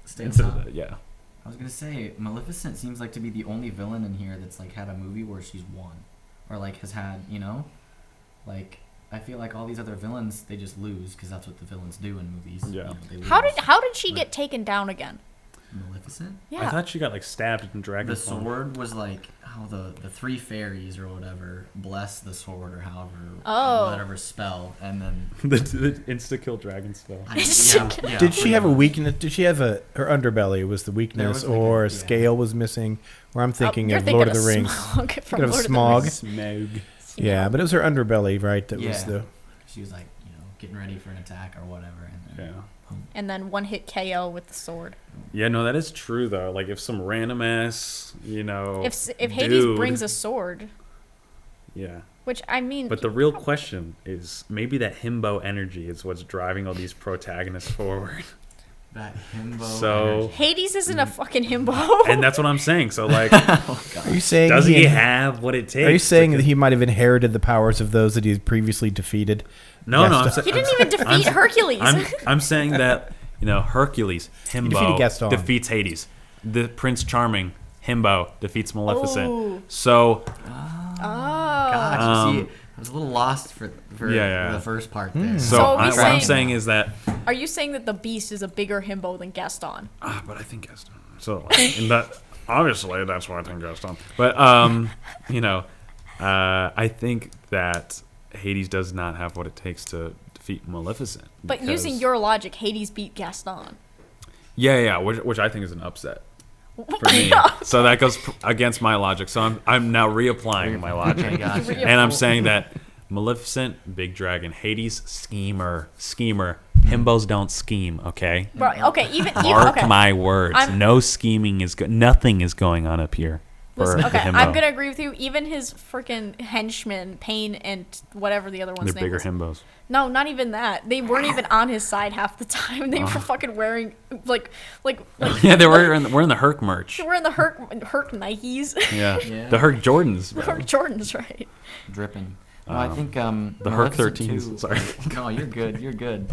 Stay on Instead top. of that, yeah. I was gonna say Maleficent seems like to be the only villain in here that's like had a movie where she's won, or like has had, you know, like I feel like all these other villains they just lose because that's what the villains do in movies. Yeah. You know, they lose. How did she get taken down again? Maleficent? Yeah. I thought she got like stabbed in dragon The form. sword was like how the three fairies or whatever bless the sword or however whatever spell, and then the insta kill dragon spell. Did she have a weakness? Did she have her underbelly was the weakness, was like or a- a scale was missing? Or I'm thinking You're of thinking Lord of the Rings. Smog from Thinking of Lord Smog. Of the Rings. Smeg. Yeah, but it was her underbelly, right? That was Yeah. the. She was like, you know, getting ready for an attack or whatever, and then Yeah. And then one hit KO with the sword. Yeah, no, that is true though. Like if some random ass, you know, If Hades dude- brings a sword, yeah. which I mean, But the real question is maybe that himbo energy is what's driving all these protagonists forward. that himbo. So- energy. Hades isn't a fucking himbo. And that's what I'm saying. So like, Are you saying does he have what it takes? Are you saying to- that he might have inherited the powers of those that he's previously defeated? No, no. Gaston? He didn't even defeat Hercules. I'm saying that Hercules defeated himbo Gaston. defeats Hades. The Prince Charming himbo defeats Maleficent. Ooh. So Gosh, you see, I was a little lost for Yeah. the first part there. So So are we what I'm saying- saying is that. Are you saying that the Beast is a bigger himbo than Gaston? But I think Gaston. So in that obviously that's why I think Gaston. But I think that Hades does not have what it takes to defeat Maleficent. But because- using your logic, Hades beat Gaston. yeah, which I think is an upset for me. So that goes against my logic. So I'm now reapplying my logic, Okay, gotcha. and I'm saying that Maleficent, big dragon, Hades, schemer. Himbos don't scheme, okay? Right, okay, even Mark okay. my words. I'm- No scheming is nothing is going on up here. For Listen, the okay, himbo. I'm gonna agree with you. Even his freaking henchmen, Pain and whatever the other one's They're name bigger was. himbos. No, not even that. They weren't even on his side half the time. They were fucking wearing like Yeah, we're in the Herc merch. they were in the Herc Nikes. Yeah. Yeah. The Herc Jordans. bro. Herc Jordans, right? Dripping. No, I think the Herc Maleficent 13s, too- sorry. No, you're good. You're good.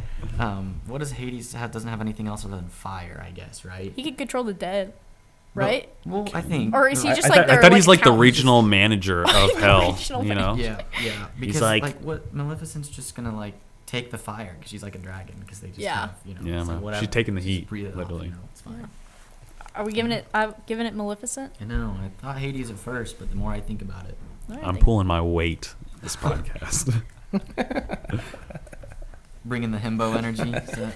What does Hades have? Doesn't have anything else other than fire, I guess, right? He could control the dead, right? Well, I think. Or is he just I like thought- their, I thought he's like the accountant? regional manager of hell. regional You know. Yeah, yeah. Because like- like what Maleficent's just gonna like take the fire because she's like a dragon because they just Yeah. kind of, you know. Yeah, it's like, man. whatever, She's taking the just heat, breathe it off, literally. you know, it's fine. Are we giving it Maleficent? I know. I thought Hades at first, but the more I think about it, All right, I'm then. pulling my weight this podcast. bringing the himbo energy. So,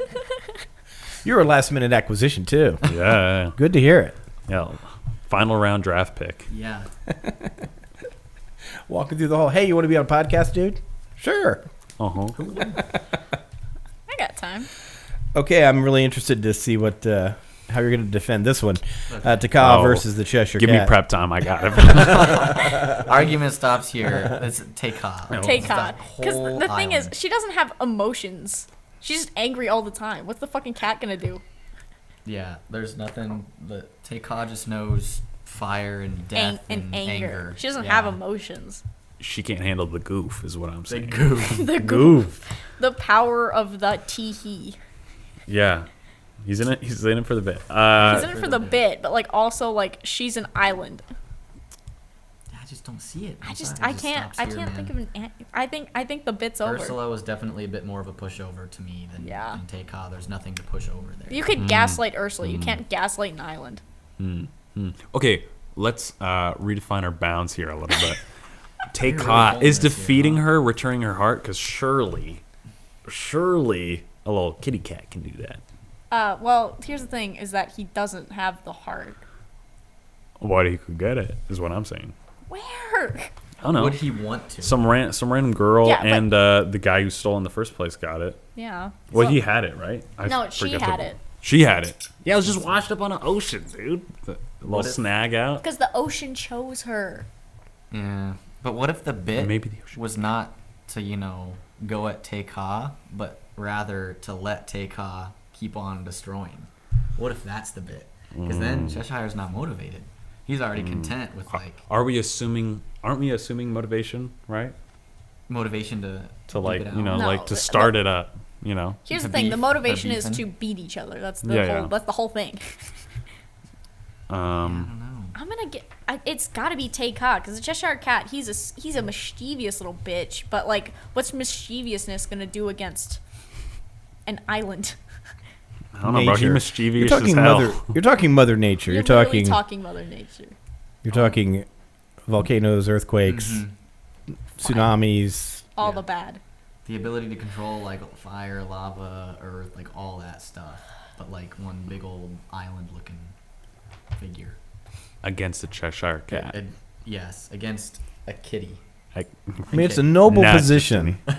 You're a last minute acquisition too. Yeah. Good to hear it. Yeah. Final round draft pick. yeah. Walking through the hall. Hey, you want to be on a podcast, dude? Sure. Uh-huh. I got time. Okay, I'm really interested to see what how you're going to defend this one. Taka Oh, versus the Cheshire Give Cat. me prep time. I got it. Argument stops here. Let's take off. Take on. Because the thing is, she doesn't have emotions. She's just angry all the time. What's the fucking cat gonna do? Yeah, there's nothing. The Teika just knows fire and death and anger. She doesn't Yeah. have emotions. She can't handle the goof, is what I'm The saying. goof. The Goof. The power of the tee-hee. Yeah. He's in it. He's in it for the bit. She's in it for the bit, but like also like she's an island. I just don't see it. I It can't stops here, think man. of an. I think the bit's over. Ursula was definitely a bit more of a pushover to me than Teika. There's nothing to push over there. You could gaslight Ursula. You can't gaslight an island. Okay, let's redefine our bounds here a little bit. Take really Ka holding is this here, defeating huh? her, returning her heart, because surely a little kitty cat can do that. Well, here's the thing: is that he doesn't have the heart. What he could get it is what I'm saying. Where? I don't know. Would he want to? Some random girl Yeah, but- and the guy who stole in the first place got it. Yeah. Well, So- he had it, right? No, she forget had the- it. She had it. Yeah, it was just washed up on an ocean, dude. The little What if- snag out. Because the ocean chose her. Yeah, but what if the bit Maybe the ocean. was not to go at Teika, but rather to let Teika keep on destroying? What if that's the bit? Because then Cheshire's not motivated. He's already content with like. Aren't we assuming motivation, right? Motivation to like keep it out? you know No, like to start it up, Here's To the thing: the beef, motivation the is beefing. to beat each other. That's that's the whole thing. I don't know. I'm gonna get. It's got to be Tay-Ka because the Cheshire Cat. He's a mischievous little bitch. But like, what's mischievousness gonna do against an island? I don't know, bro. He Nature. mischievous as hell. You're talking Mother Nature. You're literally talking. talking Mother Nature. You're talking volcanoes, earthquakes, tsunamis. All Yeah. the bad. The ability to control like fire, lava, earth, like all that stuff, but like one big old island-looking figure. Against the Cheshire Cat. Yes, against a kitty. I mean, it's a noble Not position. Yeah,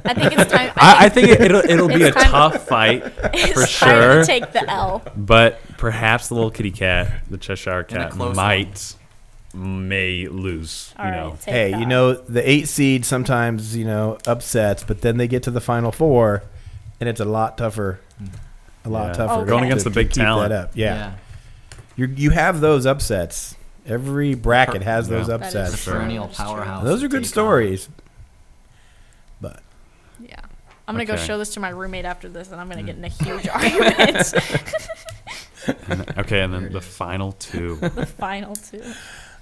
I think it's time. I think it'll be a It's time- tough fight it's for time sure. to take the L. But perhaps the little kitty cat, the Cheshire In a Cat, close may lose. All right, Hey, Tay-Ka. the 8 seed sometimes, upsets, but then they get to the final 4, and it's a lot tougher. A lot Yeah. tougher. Okay. Going against the to big keep talent. That up. Yeah. You have those upsets. Every bracket has those Yeah. That is It's a upsets. true. perennial That's true. powerhouse. Those are good Take stories. But Yeah. I'm going to go Okay. show this to my roommate after this, and I'm going to get in a huge argument. Okay, and There then it the is. final 2. The final 2.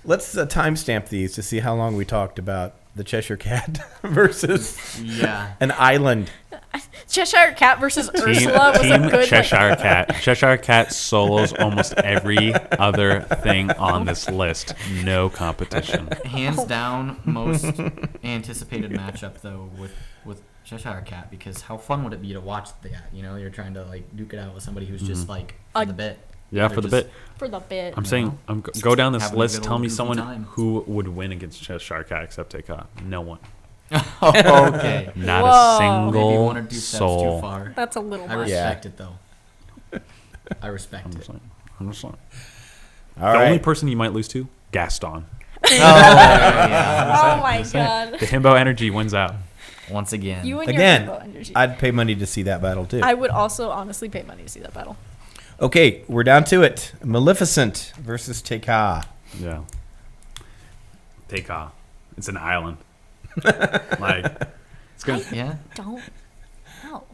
let's timestamp these to see how long we talked about the Cheshire Cat versus Yeah. an island. Cheshire Cat versus Team, Ursula was team a good Cheshire Cat. Cheshire Cat solos almost every other thing on this list. No competition. Hands down, most anticipated matchup though with Cheshire Cat, because how fun would it be to watch that? You're trying to like duke it out with somebody who's just like for the bit. Yeah, They're for the just- bit. for the bit. I'm saying, go down this Having a list. good Tell old me goofy someone time. who would win against Cheshire Cat except Tay-Ka. No one. Okay. Not Whoa. a Maybe single one or two steps soul. too far. That's a little I much. respect it though. I respect I'm it. just saying. I'm just saying. All The right. only person you might lose to, Gaston. Oh my god. The himbo energy wins out. Once again. You and Again, your hippo energy. I'd pay money to see that battle too. I would also honestly pay money to see that battle. Okay, we're down to it. Maleficent versus Tay-Ka. Yeah. Tay-Ka. It's an island. Like, it's gonna. Yeah. Don't know.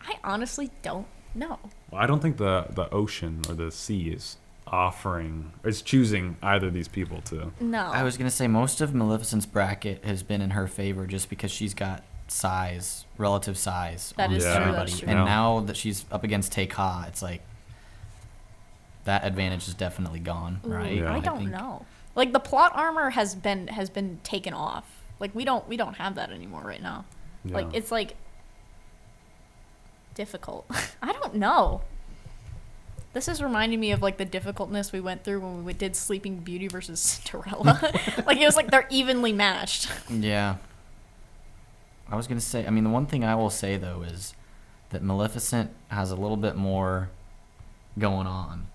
I honestly don't know. Well, I don't think the ocean or the sea is choosing either of these people to. No. I was gonna say most of Maleficent's bracket has been in her favor just because she's got relative size. That on is true, everybody. that's true. And Yeah. now that she's up against Tay-Ka, it's like that advantage is definitely gone, Ooh, right? Yeah. I don't think- know. Like the plot armor has been taken off. Like we don't have that anymore right now. Yeah. Like it's like difficult. I don't know. This is reminding me of like the difficultness we went through when we did Sleeping Beauty versus Cinderella. Like it was like they're evenly matched. Yeah. I was gonna say. I mean, the one thing I will say though is that Maleficent has a little bit more going on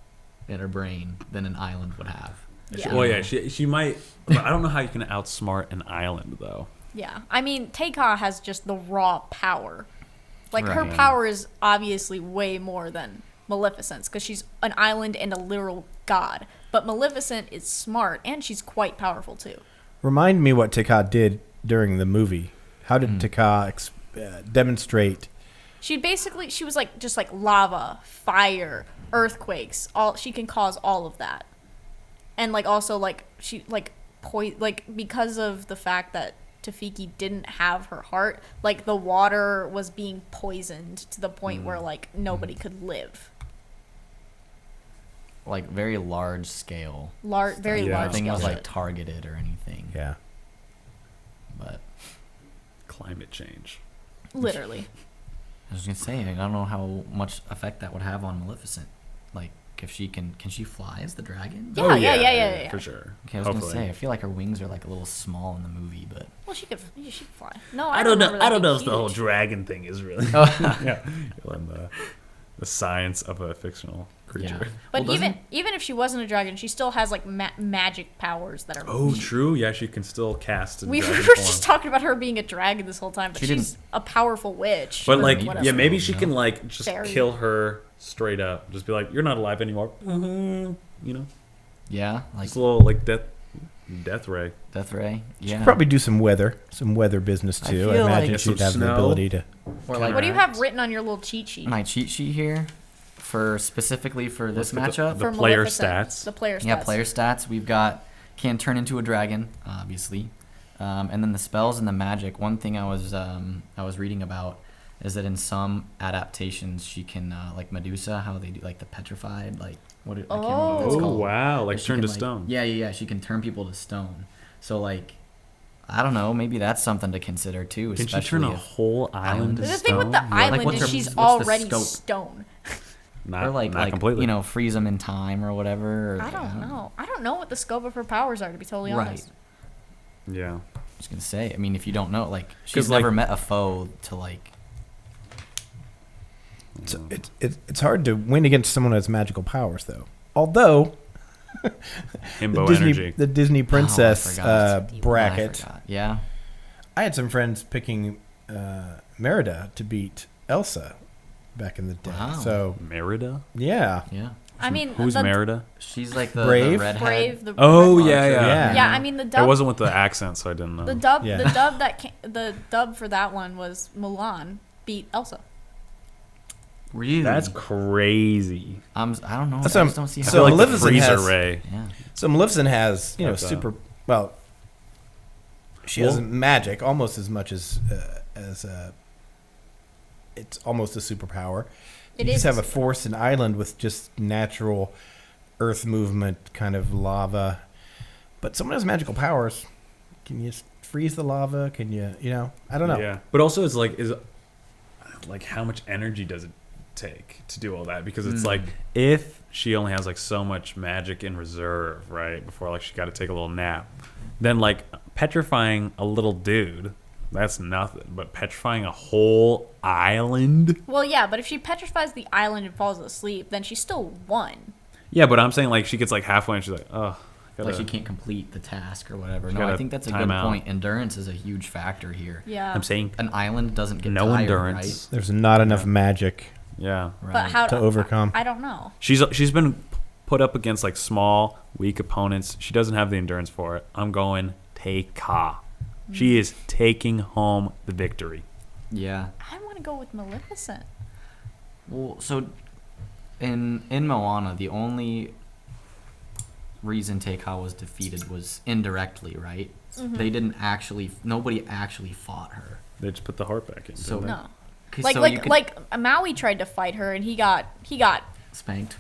in her brain than an island would have. Yeah. Well, yeah, she might. But I don't know how you can outsmart an island though. Yeah. I mean, Tay-Ka has just the raw power. Like her Right. power is obviously way more than Maleficent's because she's an island and a literal god. But Maleficent is smart and she's quite powerful too. Remind me what Tay-Ka did during the movie. How did Tay-Ka demonstrate? She was like just like lava, fire, earthquakes. She can cause all of that. And like also like she like because of the fact that Tafiki didn't have her heart, like the water was being poisoned to the point where like nobody could live. Like very large scale. Very Yeah. large Nothing scale was like shit. targeted or anything. Yeah. But Climate change. Literally. I was gonna say, I don't know how much effect that would have on Maleficent. Like, if she can she fly as the dragon? Yeah, yeah. For sure. Okay, I was gonna say, I feel like her wings are like a little small in the movie, but Well, she could fly. No, I don't know. remember I that don't know being if the whole huge. dragon thing is really. Yeah. And the science of a fictional creature. Yeah. But Well, even if she wasn't a dragon, she still has like magic powers that are. Oh, true. Yeah, she can still cast. In We were dragon just form. talking about her being a dragon this whole time, but She she's a powerful witch. But or like, whatever. yeah, maybe she No. can like just Fairy. kill her straight up. Just be like, you're not alive anymore. You know, Yeah, like it's a little like death ray. Death Ray. Yeah. Probably do some weather business I too. I feel imagine like she'd some have the snow. ability to. Or like What do you have written on your little cheat sheet? my cheat sheet here for specifically for this Let's look at matchup. the For player Maleficent, stats. The player stats. Yeah, player stats. We've got can turn into a dragon, obviously, and then the spells and the magic. One thing I was reading about is that in some adaptations she can like Medusa, how they do like the petrified, like I can't remember what it's Oh called. wow! But Like she turn can, to stone. Yeah. She can turn people to stone. So like, I don't know. Maybe that's something to consider too. Can she Especially turn a if- whole island to The stone? thing with the Like, island what's is her- she's what's the already scope? stone. Not, or like not completely. you know, freeze them in time or whatever. Or, I don't know. I don't know what the scope of her powers are, to be totally Right. honest. Yeah. I was gonna say. I mean, if you don't know, like, 'Cause, she's like- never met a foe to like. So it's hard to win against someone who has magical powers, though. Although Himbo energy. the Disney princess forgot. bracket, I forgot. Yeah. I had some friends picking Merida to beat Elsa back in the day. Wow. So Merida. yeah, Yeah. I mean, Who's the, Merida? She's like the Brave? redhead. Brave, the Oh red yeah, monster. yeah. Yeah. Yeah, I mean the It dub. wasn't with the accent, so I didn't know. The dub. Yeah. The dub the dub for that one was Mulan beat Elsa. Really? That's crazy. I don't know. So- I just don't see how. I So feel like the Maleficent freezer has- ray. yeah. so Maleficent has That's, super well. She has Well- magic almost as much as it's almost a superpower. It You is just have a a force an island with just natural earth movement, kind of lava. But someone has magical powers. Can you freeze the lava? Can you I don't know. Yeah, but also it's like how much energy does it take to do all that? Because it's like if she only has like so much magic in reserve, right, before like she got to take a little nap, then like petrifying a little dude, that's nothing. But petrifying a whole island. Well, yeah, but if she petrifies the island and falls asleep, then she still won. Yeah, but I'm saying like she gets like halfway and she's like, oh, Like she can't complete the task or whatever. No, gotta I think that's a time good out. point. Endurance is a huge factor here. Yeah. I'm saying An island doesn't get no tired, endurance. There's not enough magic Yeah. Right? But how to overcome. I don't know. She's been put up against like small, weak opponents. She doesn't have the endurance for it. I'm going Teika. She is taking home the victory. Yeah. I want to go with Maleficent. Well, so in Moana, the only reason Teika was defeated was indirectly, right? They didn't actually. Nobody actually fought her. They just put the heart back in. So- didn't they? No. 'Cause Like so like you could- like Maui tried to fight her and he got spanked.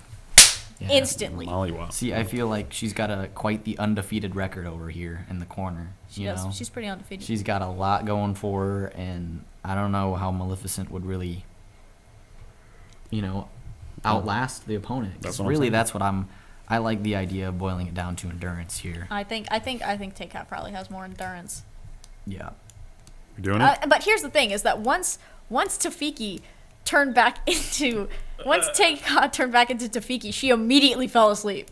Yeah. instantly. Mollywop. See, I feel like she's got quite the undefeated record over here in the corner. She you does. know? She's pretty undefeated. She's got a lot going for her, and I don't know how Maleficent would really, outlast the opponent. 'Cause That's what I'm really, saying. that's what I like the idea of boiling it down to endurance here. I think Teika probably has more endurance. Yeah. You're doing it? But here's the thing: is that once Tafiki turned back into Teika turned back into Tafiki, she immediately fell asleep.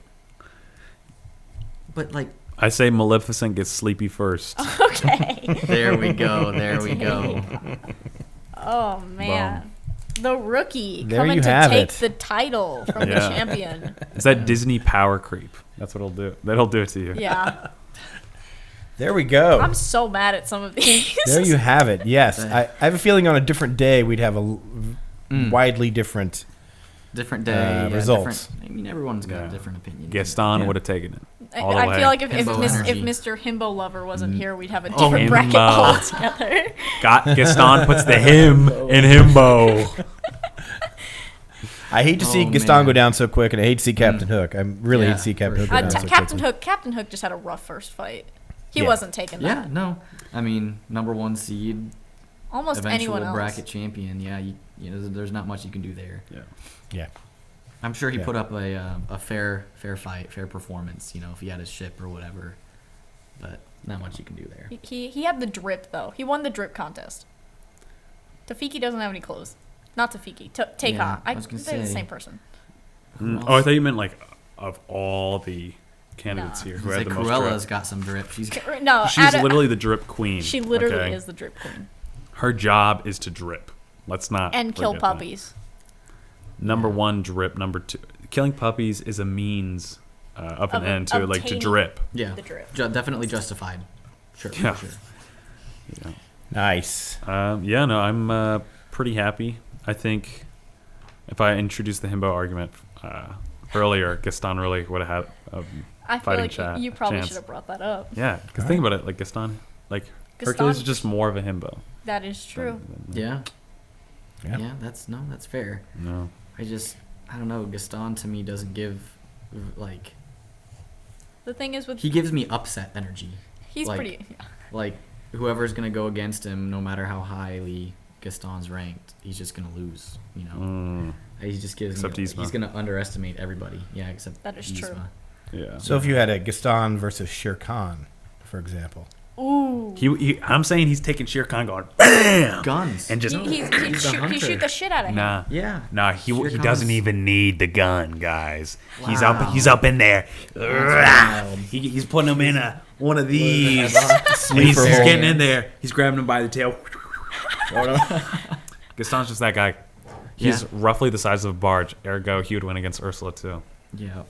But like, I say Maleficent gets sleepy first. Okay. there we go. There we go. Oh man. The rookie There coming you to have take it. the title from the Yeah. champion. It's that Disney power creep. That's what it'll do. That'll do it to you. Yeah. There we go. I'm so mad at some of these. There you have it. Yes, I have a feeling on a different day we'd have a widely different. Different day. Yeah, results. different- I mean, everyone's got Yeah. a different opinion. Gaston Yeah. would have taken it. All the I way. feel like if Himbo energy. Mr. Himbo Lover wasn't here, we'd have a Oh, different bracket Himbo. altogether. Gaston puts the him in himbo. I hate to see Oh, Gaston go man. down so quick, and I hate to see Captain Hook. I really hate Yeah, to see Captain for Hook go sure. down so Captain quickly. Captain Hook just had a rough first fight. He Yeah. wasn't taking that. Yeah, no. I mean, number one seed, Almost eventual anyone else. bracket champion. Yeah, you know, there's not much you can do there. Yeah. Yeah. I'm sure he Yeah. put up a fair fight, fair performance. You know, if he had his ship or whatever. But not much you can do there. He had the drip though. He won the drip contest. Tafiki doesn't have any clothes. Not Tafiki. Teika. Yeah, I was gonna they're the say. same person. Oh, I thought you meant like of all the candidates here who Say had the most Cruella's drip. got some drip. She's No, She's literally the drip queen. She literally okay? is the drip queen. Her job is to drip. Let's not And kill forget that. puppies. Number one, drip. Number two, killing puppies is a means of an end to like to obtaining drip. yeah, the drip. definitely justified. Sure, Yeah. for sure. Yeah. Nice. Yeah, no, I'm pretty happy. I think if I introduced the himbo argument earlier, Gaston really would have had a I feel fighting like you probably chance. should have brought that up. Yeah, because think about it, like Gaston, like Hercules is just more of a himbo. That is true. Yeah. Yeah. Yeah, that's fair. No. I don't know. Gaston to me doesn't give, like, The thing is with he gives me upset energy. he's like- pretty. Yeah. Like, whoever's gonna go against him, no matter how highly Gaston's ranked, he's just gonna lose. You know, he just gives Except me. Yzma. He's gonna underestimate everybody. Yeah, except That is Yzma. true. Yeah. So if you had a Gaston versus Shere Khan, for example. Ooh. I'm saying he's taking Shere Khan going BAM Guns. and just He hunter. shoot the shit out of him. Nah, he Shere doesn't Khan's- even need the gun, guys. He's Wow. up in there. wild. He's putting him in one of these. Sleeper He's hole. getting in there. He's grabbing him by the tail. Gaston's just that guy. He's Yeah. roughly the size of a barge. Ergo, he would win against Ursula too. Yeah,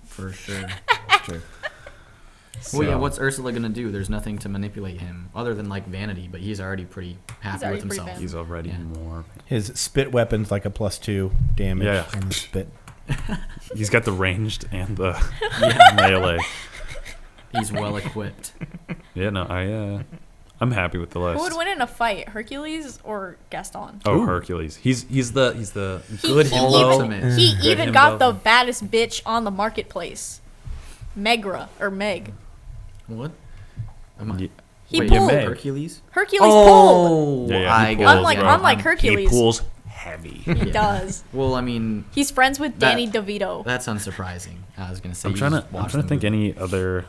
for sure. So, Well, yeah. What's Ursula gonna do? There's nothing to manipulate him other than like vanity, but he's already pretty happy already with pretty himself. bad. he's already Yeah. more. His spit weapon's like a +2 damage Yeah. on the spit. He's got the ranged and the melee. He's well equipped. Yeah, no, I'm happy with the list. Who would win in a fight, Hercules or Gaston? Oh, Ooh. Hercules. He's the He- good he himbo. Ultimate. He Good even himbo. got the baddest bitch on the marketplace, Meg. What? Ye- He Wait, pulled. Meg. Hercules. Hercules pulled. Yeah, I he got pulls, Unlike- bro. unlike Hercules. He pulls heavy. He does. Well, I mean, He's friends with That- Danny DeVito. that's unsurprising. I was gonna say. I'm you trying just to watch think the movie. any other.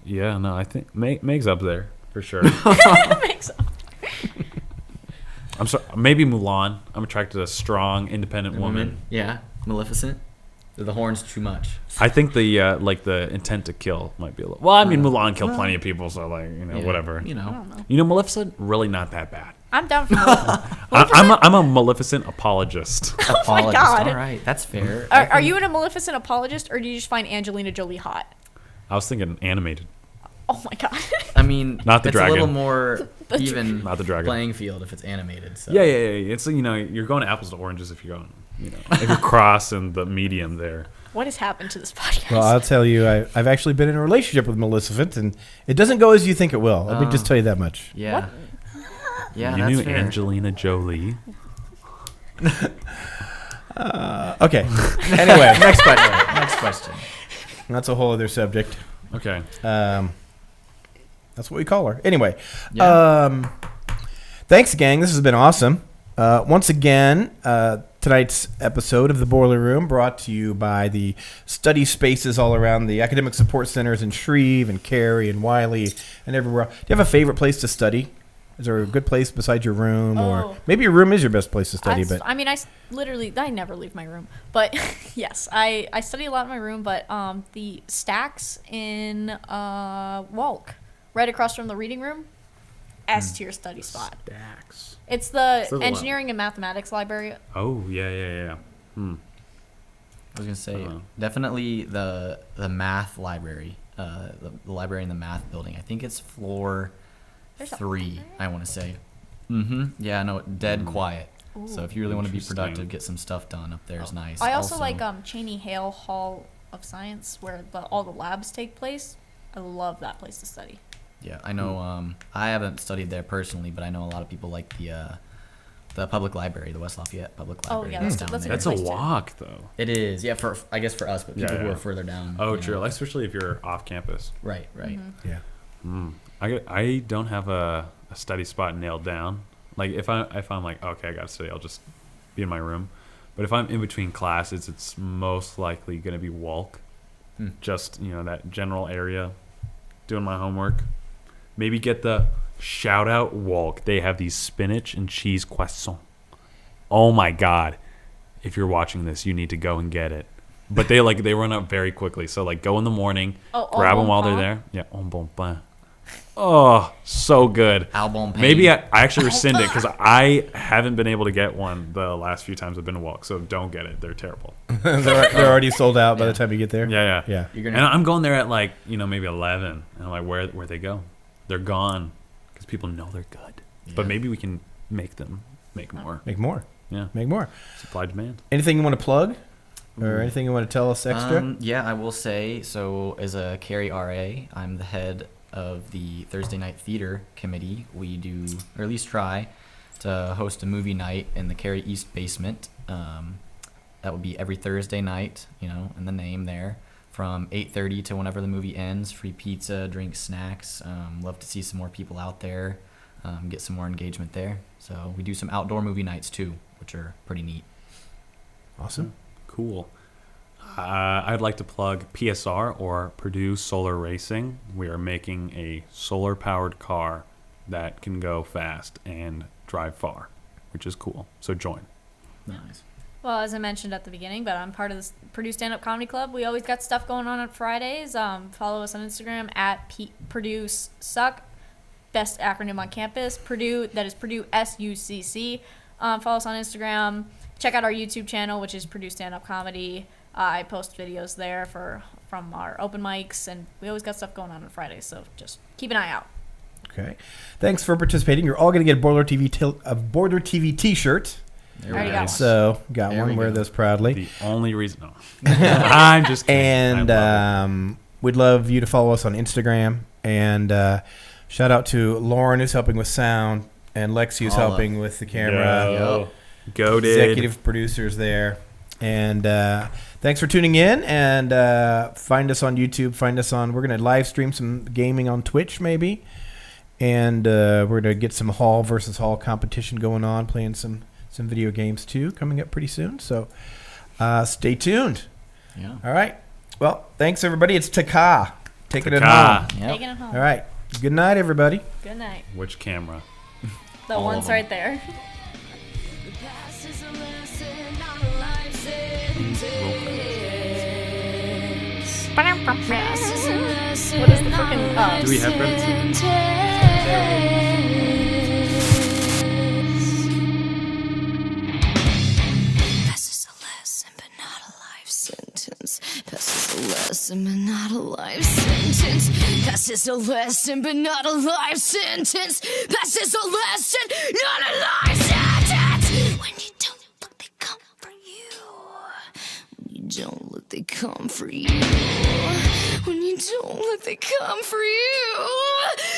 Yeah, no, I think Meg's up there for sure. Makes- I'm sorry, maybe Mulan. I'm attracted to a strong, independent woman. Yeah, Maleficent. The horns too much. I think the like the intent to kill might be a little. Well, I mean, Mulan killed plenty of people, so like Yeah, whatever. You I know. don't know. You know, Maleficent really not that bad. I'm down for Maleficent. I'm a Maleficent apologist. Apologist. God. All right, that's fair. Are you a Maleficent apologist, or do you just find Angelina Jolie hot? I was thinking animated, Oh my god. I mean, Not the it's a little dragon. more even Not the dragon. playing field if it's animated. So. Yeah. It's you're going apples to oranges if you're going if you're crossing the medium there. What has happened to this podcast? Well, I'll tell you, I've actually been in a relationship with Maleficent, and it doesn't go as you think it will. Let me just tell you that much. Yeah. Yeah, you that's knew fair. Angelina Jolie. Okay. Anyway, Next question. Next question. that's a whole other subject. Okay. That's what we call her. Anyway, Yeah. thanks, gang. This has been awesome. Once again, tonight's episode of The Boiler Room brought to you by the study spaces all around the academic support centers in Shreve and Cary and Wiley and everywhere. Do you have a favorite place to study? Is there a good place besides your room? Or Oh. maybe your room is your best place to study, but I mean, I never leave my room. But yes, I study a lot in my room. But the stacks in Walk, right across from the reading room, S tier study spot. Stacks. It's the Says a lot. engineering and mathematics library. Oh yeah. I was gonna say Uh-huh. definitely the math library, the library in the math building. I think it's floor There's a 3. I want to say. Yeah, no, dead quiet. So if you really want to be Interesting. productive, get some stuff done up there is nice. I also like Cheney Hale Hall of Science, where all the labs take place. I love that place to study. Yeah, I know. I haven't studied there personally, but I know a lot of people like the public library, the West Lafayette Public Oh, Library. yeah, that's that's down a there. That's a place to- walk though. It is, yeah. I guess for us, but people who Yeah. are further down. Oh, you true. know. Especially if you're off campus. Right. yeah. I don't have a study spot nailed down. Like if I'm like, okay, I gotta study, I'll just be in my room. But if I'm in between classes, it's most likely gonna be walk. Just that general area, doing my homework. Maybe get the shout out walk. They have these spinach and cheese croissants. Oh my god, if you're watching this, you need to go and get it. But they run out very quickly. So like go in the morning, grab them while they're there. Yeah, un bon pain. Oh, so good. Album pain. Maybe I actually rescind it because I haven't been able to get one the last few times I've been to Walk. So don't get it. They're terrible. They're already sold out by the time you get there. Yeah. Yeah. And I'm going there at like, maybe 11. And I'm like, where'd they go? They're gone because people know they're good. Yeah. But maybe we can make them make more. Make more. Yeah. Make more. Supply demand. Anything you want to plug? Or anything you want to tell us extra? Yeah, I will say, so as a Cary RA, I'm the head of the Thursday Night Theater Committee. We do, or at least try, to host a movie night in the Cary East basement. That would be every Thursday night, in the name there, from 8:30 to whenever the movie ends. Free pizza, drinks, snacks. Love to see some more people out there, get some more engagement there. So we do some outdoor movie nights too, which are pretty neat. Awesome. Cool. I'd like to plug PSR, or Purdue Solar Racing. We are making a solar-powered car that can go fast and drive far, which is cool. So join. Nice. Well, as I mentioned at the beginning, but I'm part of the Purdue Stand-Up Comedy Club. We always got stuff going on Fridays. Follow us on Instagram at Purdue Suck. Best acronym on campus. Purdue, that is Purdue SUCC. Follow us on Instagram. Check out our YouTube channel, which is Purdue Stand-Up Comedy. I post videos there from our open mics, and we always got stuff going on Fridays, so just keep an eye out. Okay. Thanks for participating. You're all going to get a Boiler TV t-shirt. I already got one. So, got There one. we Wear go. those proudly. The only reason. No. I'm just kidding. And we'd love you to follow us on Instagram. And shout out to Lauren, who's helping with sound, and Lexi, who's Holla. helping with the camera. Yo. Goated. Executive producers there. And thanks for tuning in. And find us on YouTube. We're going to live stream some gaming on Twitch maybe. And we're going to get some Hall versus Hall competition going on, playing some video games too, coming up pretty soon. So stay tuned. Yeah. All right. Well, thanks everybody. It's Taka. Taking it home. Taka. Yep. Taking it home. All right. Good night, everybody. Good night. Which camera? The All of one's them. right there. What is the freaking Do we have credits? Passes a lesson, but not a life sentence. Passes a lesson, but not a life sentence. Passes a lesson, but not a life sentence. Passes a lesson, not a life sentence. When you don't look, they come for you. When you don't look, they come for you. When you don't look, they come for you.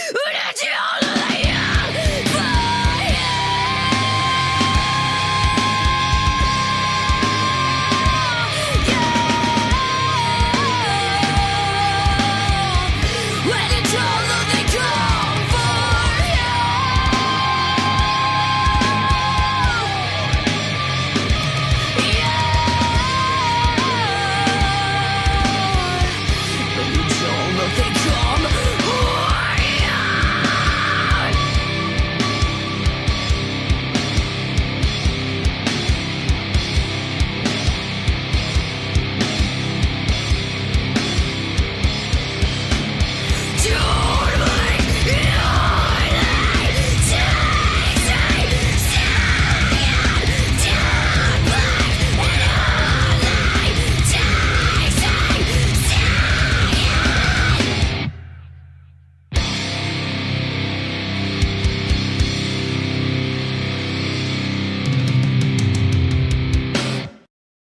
When you don't look, they come for you. They come